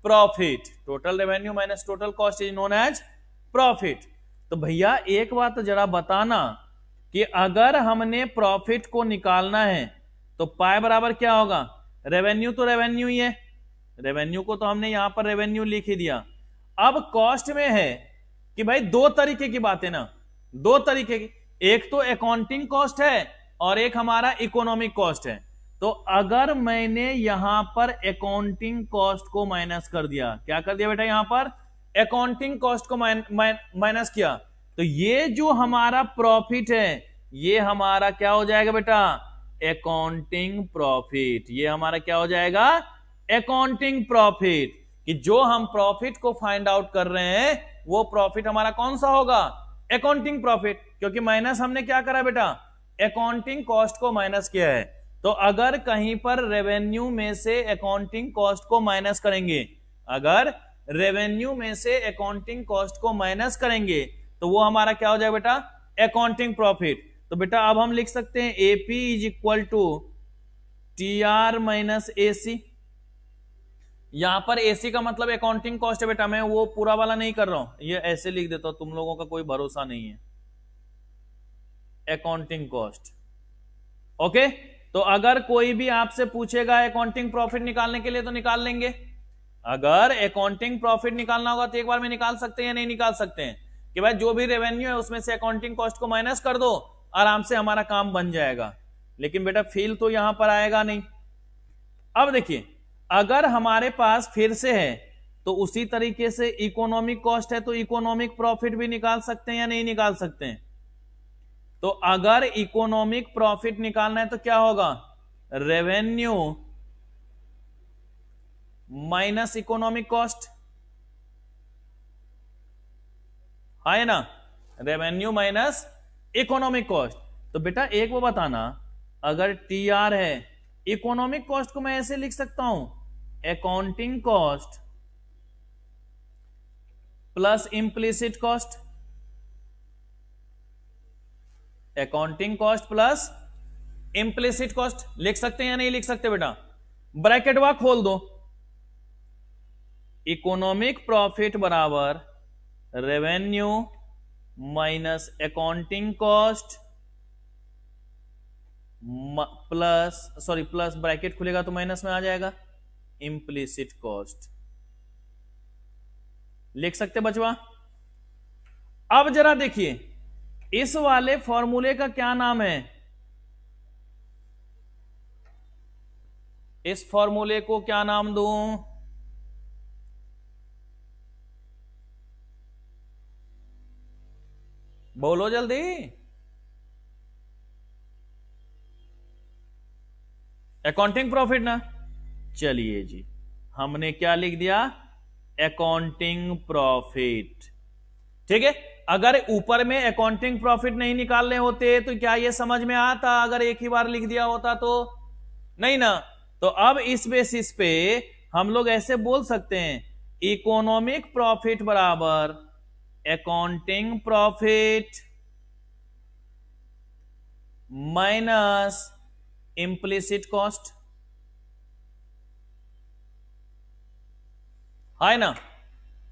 profit. Total revenue minus total cost is known as profit. तो भैया एक बात जरा बताना कि अगर हमने प्रॉफिट को निकालना है तो पाई बराबर क्या होगा? रेवेन्यू तो रेवेन्यू ही है, रेवेन्यू को तो हमने यहां पर रेवेन्यू लिख ही दिया। अब कॉस्ट में है कि भाई दो तरीके की बात है ना, दो तरीके की, एक तो अकाउंटिंग कॉस्ट है और एक हमारा इकोनॉमिक कॉस्ट है। तो अगर मैंने यहां पर अकाउंटिंग कॉस्ट को माइनस कर दिया, क्या कर दिया बेटा? यहां पर अकाउंटिंग कॉस्ट को माइनस किया, तो ये जो हमारा प्रॉफिट है ये हमारा क्या हो जाएगा बेटा? Accounting profit. ये हमारा क्या हो जाएगा? Accounting profit. कि जो हम प्रॉफिट को फाइंड आउट कर रहे हैं वो प्रॉफिट हमारा कौन सा होगा? Accounting profit. क्योंकि माइनस हमने क्या करा बेटा? अकाउंटिंग कॉस्ट को माइनस किया है। तो अगर कहीं पर रेवेन्यू में से अकाउंटिंग कॉस्ट को माइनस करेंगे, अगर रेवेन्यू में से अकाउंटिंग कॉस्ट को माइनस करेंगे तो वो हमारा क्या हो जाएगा बेटा? Accounting profit. तो बेटा अब हम लिख सकते हैं AP is equal to T R minus AC. यहां पर एसी का मतलब अकाउंटिंग कॉस्ट है बेटा, मैं वो पूरा वाला नहीं कर रहा हूं, ये ऐसे लिख देता हूं, तुम लोगों का कोई भरोसा नहीं है। Accounting cost, okay. तो अगर कोई भी आपसे पूछेगा अकाउंटिंग प्रॉफिट निकालने के लिए तो निकाल लेंगे। अगर अकाउंटिंग प्रॉफिट निकालना होगा तो एक बार में निकाल सकते हैं या नहीं निकाल सकते हैं? कि भाई जो भी रेवेन्यू है उसमें से अकाउंटिंग कॉस्ट को माइनस कर दो, आराम से हमारा काम बन जाएगा। लेकिन बेटा फील तो यहां पर आएगा नहीं। अब देखिए, अगर हमारे पास फिर से है तो उसी तरीके से इकोनॉमिक कॉस्ट है तो इकोनॉमिक प्रॉफिट भी निकाल सकते हैं या नहीं निकाल सकते हैं? तो अगर इकोनॉमिक प्रॉफिट निकालना है तो क्या होगा? रेवेन्यू माइनस इकोनॉमिक कॉस्ट, है ना? Revenue minus economic cost. तो बेटा एक वो बताना, अगर टी आर है, इकोनॉमिक कॉस्ट को मैं ऐसे लिख सकता हूं accounting cost plus implicit cost, accounting cost plus implicit cost लिख सकते हैं या नहीं लिख सकते बेटा? ब्रैकेट वा खोल दो, इकोनॉमिक प्रॉफिट बराबर revenue minus accounting cost plus bracket खुलेगा तो माइनस में आ जाएगा, इम्प्लिसिट कॉस्ट लिख सकते बचवा। अब जरा देखिए इस वाले फॉर्मूले का क्या नाम है, इस फॉर्मूले को क्या नाम दूं? बोलो जल्दी। अकाउंटिंग प्रॉफिट ना, चलिए जी हमने क्या लिख दिया, अकाउंटिंग प्रॉफिट। ठीक है, अगर ऊपर में अकाउंटिंग प्रॉफिट नहीं निकालने होते तो क्या यह समझ में आता, अगर एक ही बार लिख दिया होता तो नहीं ना। तो अब इस बेसिस पे हम लोग ऐसे बोल सकते हैं, इकोनॉमिक प्रॉफिट बराबर accounting profit minus implicit cost, है ना।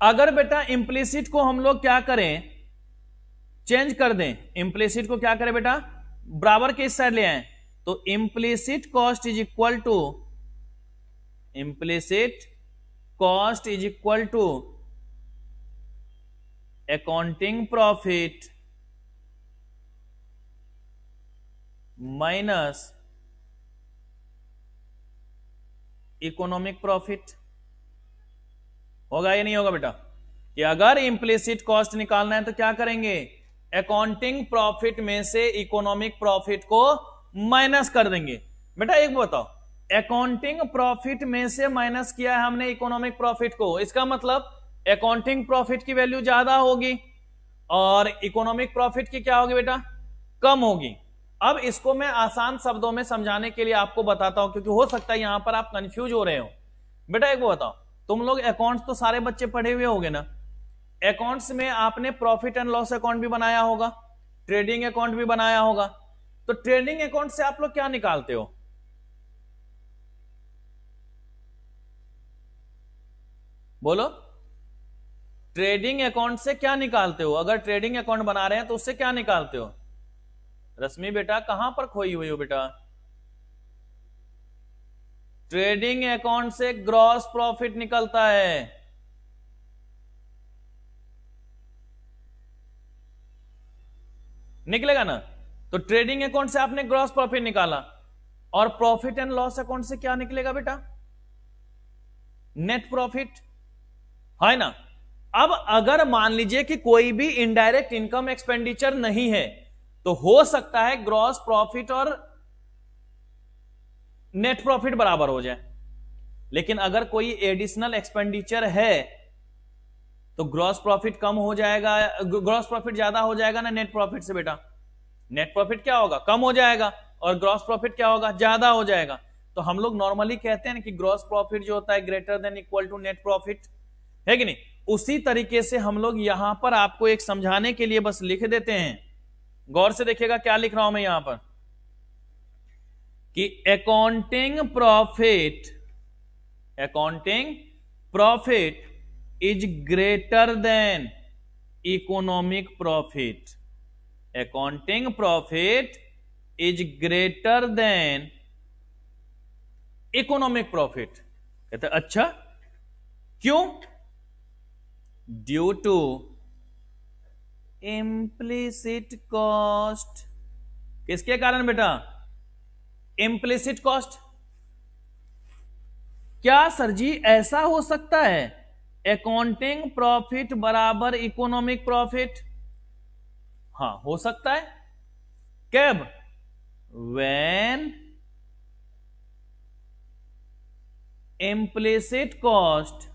अगर बेटा इम्प्लिसिट को हम लोग क्या करें, चेंज कर दें, इम्प्लिसिट को क्या करें बेटा, बराबर के इस साइड ले आए, तो implicit cost is equal to, implicit cost is equal to accounting profit minus economic profit. होगा या नहीं होगा बेटा, कि अगर इंप्लिसिट कॉस्ट निकालना है तो क्या करेंगे, अकाउंटिंग प्रॉफिट में से इकोनॉमिक प्रॉफिट को माइनस कर देंगे। बेटा एक बताओ, अकाउंटिंग प्रॉफिट में से माइनस किया है हमने इकोनॉमिक प्रॉफिट को, इसका मतलब अकाउंटिंग प्रॉफिट की वैल्यू ज्यादा होगी और इकोनॉमिक प्रॉफिट की क्या होगी बेटा, कम होगी। अब इसको मैं आसान शब्दों में समझाने के लिए आपको बताता हूं, क्योंकि हो सकता है यहां पर आप कंफ्यूज हो रहे हो। बेटा एक बताओ, तुम लोग अकाउंट्स तो सारे बच्चे पढ़े हुए होंगे ना, अकाउंट्स में आपने प्रॉफिट एंड लॉस अकाउंट भी बनाया होगा, ट्रेडिंग अकाउंट भी बनाया होगा। तो ट्रेडिंग अकाउंट से आप लोग क्या निकालते हो, बोलो, ट्रेडिंग अकाउंट से क्या निकालते हो? अगर ट्रेडिंग अकाउंट बना रहे हैं तो उससे क्या निकालते हो? रश्मि बेटा कहां पर खोई हुई हो बेटा? ट्रेडिंग अकाउंट से ग्रॉस प्रॉफिट निकलता है। निकलेगा ना। तो ट्रेडिंग अकाउंट से आपने ग्रॉस प्रॉफिट निकाला और प्रॉफिट एंड लॉस अकाउंट से क्या निकलेगा बेटा? नेट प्रॉफिट, है ना। अब अगर मान लीजिए कि कोई भी इनडायरेक्ट इनकम एक्सपेंडिचर नहीं है तो हो सकता है ग्रॉस प्रॉफिट और नेट प्रॉफिट बराबर हो जाए, लेकिन अगर कोई एडिशनल एक्सपेंडिचर है तो ग्रॉस प्रॉफिट कम हो जाएगा, ग्रॉस प्रॉफिट ज्यादा हो जाएगा ना नेट प्रॉफिट से बेटा। नेट प्रॉफिट क्या होगा, कम हो जाएगा, और ग्रॉस प्रॉफिट क्या होगा, ज्यादा हो जाएगा। तो हम लोग नॉर्मली कहते हैं कि ग्रॉस प्रॉफिट जो होता है greater than equal to net profit, है कि नहीं। उसी तरीके से हम लोग यहां पर आपको एक समझाने के लिए बस लिख देते हैं, गौर से देखिएगा क्या लिख रहा हूं मैं यहां पर, कि accounting profit is greater than economic profit. Accounting profit is greater than economic profit. कहते अच्छा क्यों? Due to implicit cost. किसके कारण बेटा? Implicit cost. क्या सर जी ऐसा हो सकता है अकाउंटिंग प्रॉफिट बराबर इकोनॉमिक प्रॉफिट? हां हो सकता है। कब? When implicit cost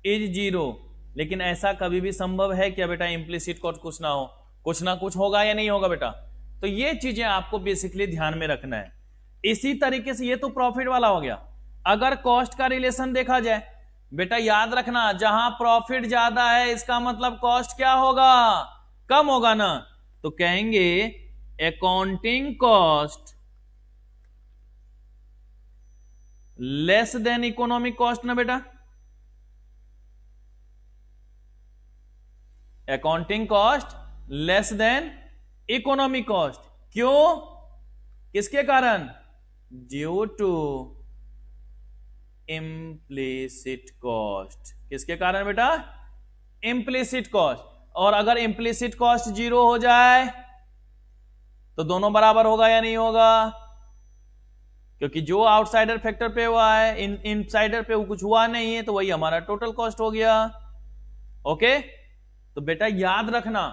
is zero. लेकिन ऐसा कभी भी संभव है क्या बेटा इम्प्लिसिट कॉस्ट कुछ ना हो? कुछ ना कुछ होगा या नहीं होगा बेटा? तो ये चीजें आपको बेसिकली ध्यान में रखना है। इसी तरीके से ये तो प्रॉफिट वाला हो गया। अगर कॉस्ट का रिलेशन देखा जाए बेटा, याद रखना जहां प्रॉफिट ज्यादा है इसका मतलब कॉस्ट क्या होगा? कम होगा ना। तो कहेंगे accounting cost less than economic cost ना बेटा। Accounting cost less than economic cost. क्यों? किसके कारण? Due to implicit cost. किसके कारण बेटा? Implicit cost. और अगर इम्प्लिसिट कॉस्ट जीरो हो जाए तो दोनों बराबर होगा या नहीं होगा? क्योंकि जो आउटसाइडर फैक्टर पे हुआ है, इनसाइडर पे कुछ हुआ नहीं है, तो वही हमारा टोटल कॉस्ट हो गया। ओके, तो बेटा याद रखना,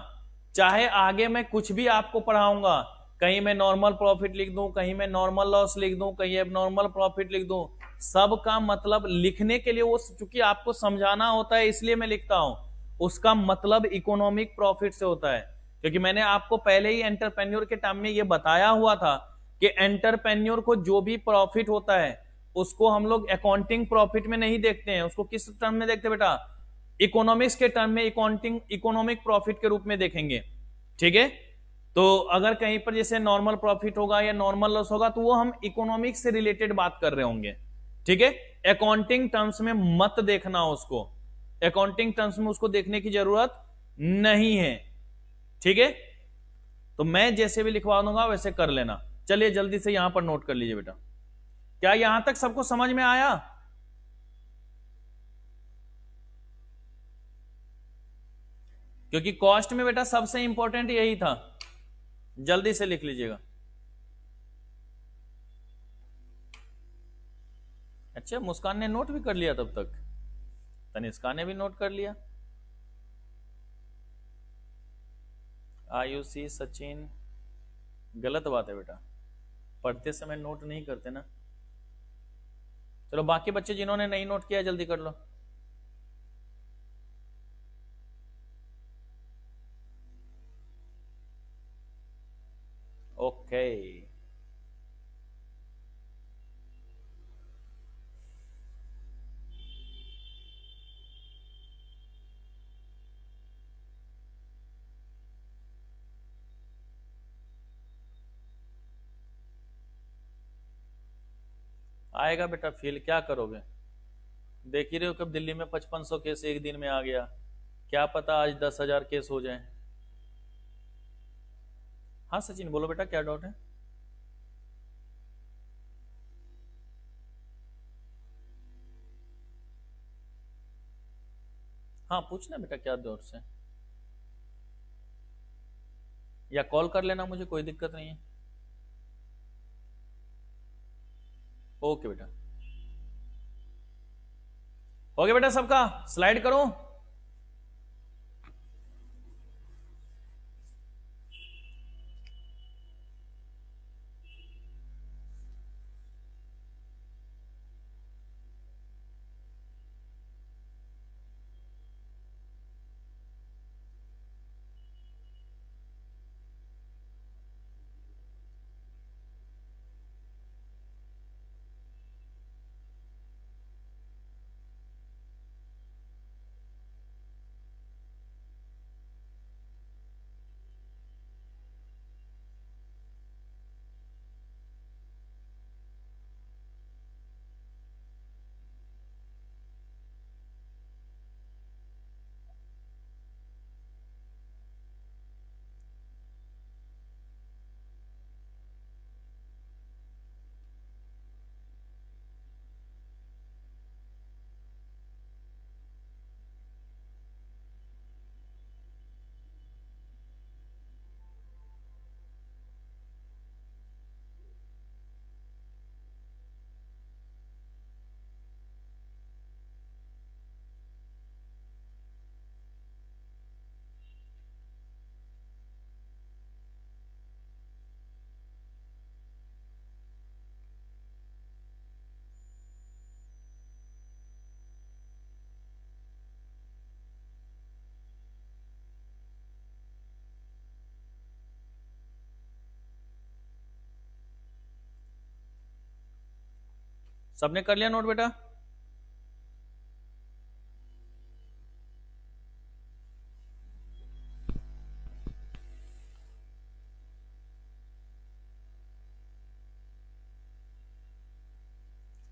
चाहे आगे मैं कुछ भी आपको पढ़ाऊंगा, कहीं मैं नॉर्मल प्रॉफिट लिख दूं, कहीं मैं नॉर्मल लॉस लिख दूं, कहीं एबनॉर्मल प्रॉफिट लिख दूं, सबका मतलब लिखने के लिए, वो चूंकि आपको समझाना होता है इसलिए मैं लिखता हूं, उसका मतलब इकोनॉमिक प्रॉफिट से होता है। क्योंकि मैंने आपको पहले ही एंटरप्रेन्योर के टर्म में ये बताया हुआ था कि एंटरप्रेन्योर को जो भी प्रॉफिट होता है उसको हम लोग अकाउंटिंग प्रॉफिट में नहीं देखते हैं, उसको किस टर्म में देखते हैं बेटा? इकोनॉमिक्स के टर्म में अकाउंटिंग इकोनॉमिक प्रॉफिट के रूप में देखेंगे। ठीक है, तो अगर कहीं पर जैसे नॉर्मल प्रॉफिट होगा या नॉर्मल लॉस होगा तो वो हम इकोनॉमिक्स से रिलेटेड बात कर रहे होंगे। ठीक है, अकाउंटिंग टर्म्स में मत देखना उसको, अकाउंटिंग टर्म्स में उसको देखने की जरूरत नहीं है। ठीक है, तो मैं जैसे भी लिखवा दूंगा वैसे कर लेना। चलिए जल्दी से यहां पर नोट कर लीजिए बेटा। क्या यहां तक सबको समझ में आया? क्योंकि कॉस्ट में बेटा सबसे इंपॉर्टेंट यही था, जल्दी से लिख लीजिएगा। अच्छा, मुस्कान ने नोट भी कर लिया, तब तक तनिष्का ने भी नोट कर लिया। आयुषी, सचिन, गलत बात है बेटा, पढ़ते समय नोट नहीं करते ना। चलो बाकी बच्चे जिन्होंने नहीं नोट किया जल्दी कर लो। ओके, आएगा बेटा फील, क्या करोगे? देख ही रहे हो कब दिल्ली में 5500 केस एक दिन में आ गया, क्या पता आज 10,000 केस हो जाए। हाँ सचिन बोलो बेटा, क्या डाउट है? हाँ पूछना बेटा, क्या डाउट से, या कॉल कर लेना मुझे, कोई दिक्कत नहीं है। ओके बेटा, हो गया बेटा सबका? स्लाइड करो। सबने कर लिया नोट बेटा?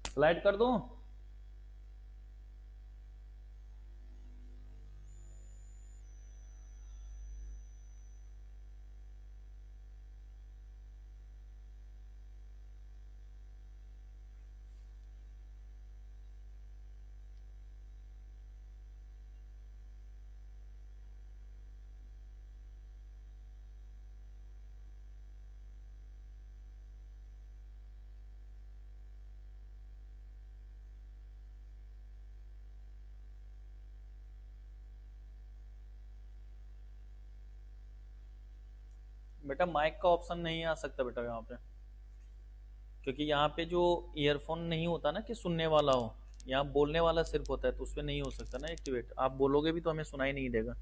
स्लाइड कर दूं? बेटा माइक का ऑप्शन नहीं आ सकता बेटा यहाँ पे, क्योंकि यहाँ पे जो ईयरफोन नहीं होता ना कि सुनने वाला हो, यहाँ बोलने वाला सिर्फ होता है, तो उसपे नहीं हो सकता ना एक्टिवेट। आप बोलोगे भी तो हमें सुनाई नहीं देगा।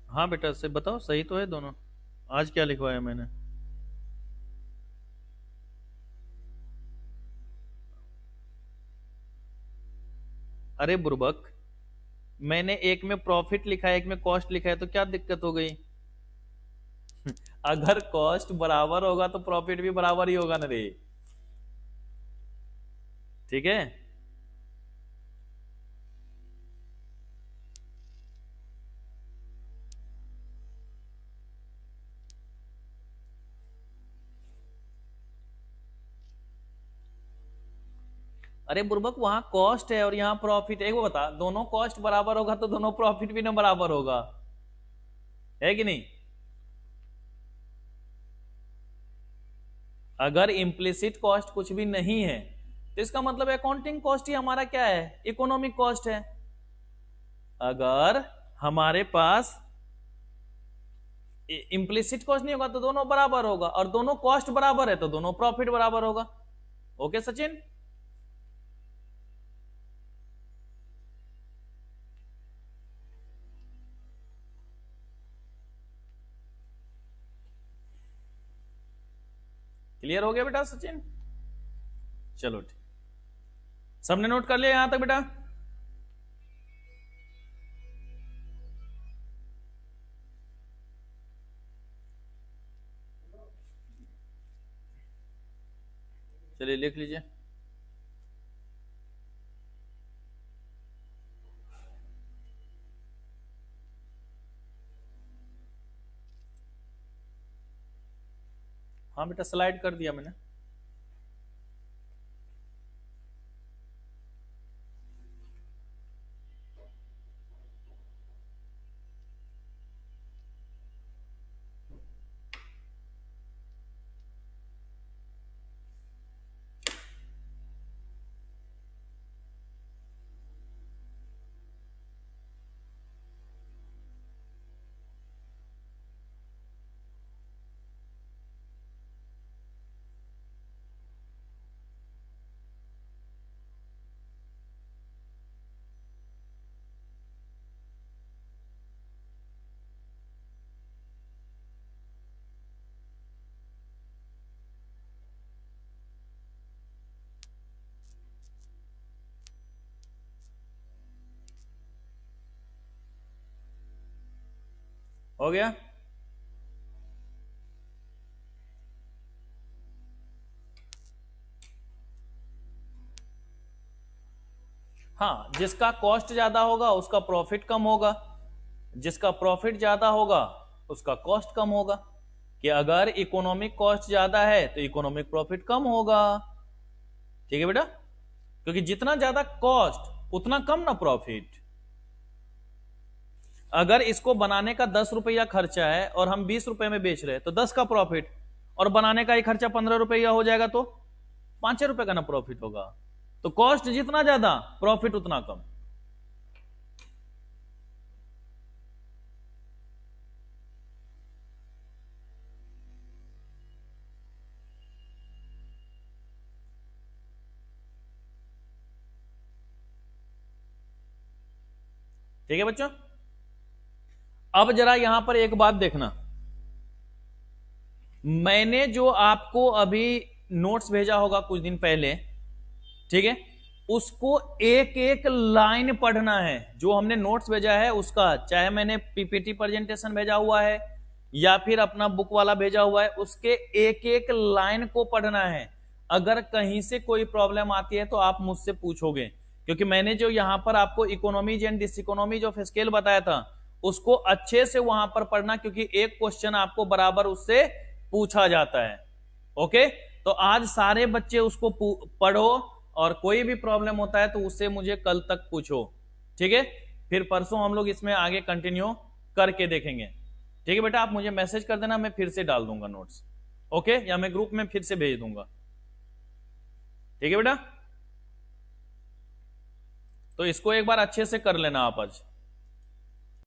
हाँ बेटा से बताओ, सही तो है दोनों। आज क्या लिखवाया मैंने? अरे बुर्बक, मैंने एक में प्रॉफिट लिखा है एक में कॉस्ट लिखा है, तो क्या दिक्कत हो गई? अगर कॉस्ट बराबर होगा तो प्रॉफिट भी बराबर ही होगा ना रे। ठीक है। अरे बुर्बक, वहां कॉस्ट है और यहाँ प्रॉफिट है। एक वो बता, दोनों कॉस्ट बराबर होगा तो दोनों प्रॉफिट भी ना बराबर होगा, है कि नहीं? अगर इम्प्लिसिट कॉस्ट कुछ भी नहीं है तो इसका मतलब अकाउंटिंग कॉस्ट ही हमारा क्या है? इकोनॉमिक कॉस्ट है। अगर हमारे पास इम्प्लिसिट कॉस्ट नहीं होगा तो दोनों बराबर होगा, और दोनों कॉस्ट बराबर है तो दोनों प्रॉफिट बराबर होगा। ओके सचिन? क्लियर हो गया बेटा सचिन? चलो ठीक, सबने नोट कर लिया यहां तक बेटा? चलिए लिख लीजिए। हाँ बेटा स्लाइड कर दिया मैंने। हो गया? हाँ, जिसका कॉस्ट ज्यादा होगा उसका प्रॉफिट कम होगा, जिसका प्रॉफिट ज्यादा होगा उसका कॉस्ट कम होगा। कि अगर इकोनॉमिक कॉस्ट ज्यादा है तो इकोनॉमिक प्रॉफिट कम होगा। ठीक है बेटा? क्योंकि जितना ज्यादा कॉस्ट उतना कम ना प्रॉफिट। अगर इसको बनाने का 10 रुपया खर्चा है और हम 20 रुपए में बेच रहे हैं तो 10 का प्रॉफिट, और बनाने का ही खर्चा 15 रुपया हो जाएगा तो 5 रुपए का ना प्रॉफिट होगा। तो कॉस्ट जितना ज्यादा प्रॉफिट उतना कम। ठीक है बच्चों? अब जरा यहां पर एक बात देखना, मैंने जो आपको अभी नोट्स भेजा होगा कुछ दिन पहले, ठीक है, उसको एक एक लाइन पढ़ना है। जो हमने नोट्स भेजा है उसका, चाहे मैंने पीपीटी प्रेजेंटेशन भेजा हुआ है या फिर अपना बुक वाला भेजा हुआ है, उसके एक एक लाइन को पढ़ना है। अगर कहीं से कोई प्रॉब्लम आती है तो आप मुझसे पूछोगे, क्योंकि मैंने जो यहां पर आपको economies and diseconomies of scale बताया था उसको अच्छे से वहां पर पढ़ना, क्योंकि एक क्वेश्चन आपको बराबर उससे पूछा जाता है। ओके, तो आज सारे बच्चे उसको पढ़ो, और कोई भी प्रॉब्लम होता है तो उससे मुझे कल तक पूछो, ठीक है। फिर परसों हम लोग इसमें आगे कंटिन्यू करके देखेंगे, ठीक है बेटा। आप मुझे मैसेज कर देना, मैं फिर से डाल दूंगा नोट्स, ओके, या मैं ग्रुप में फिर से भेज दूंगा, ठीक है बेटा। तो इसको एक बार अच्छे से कर लेना आप आज।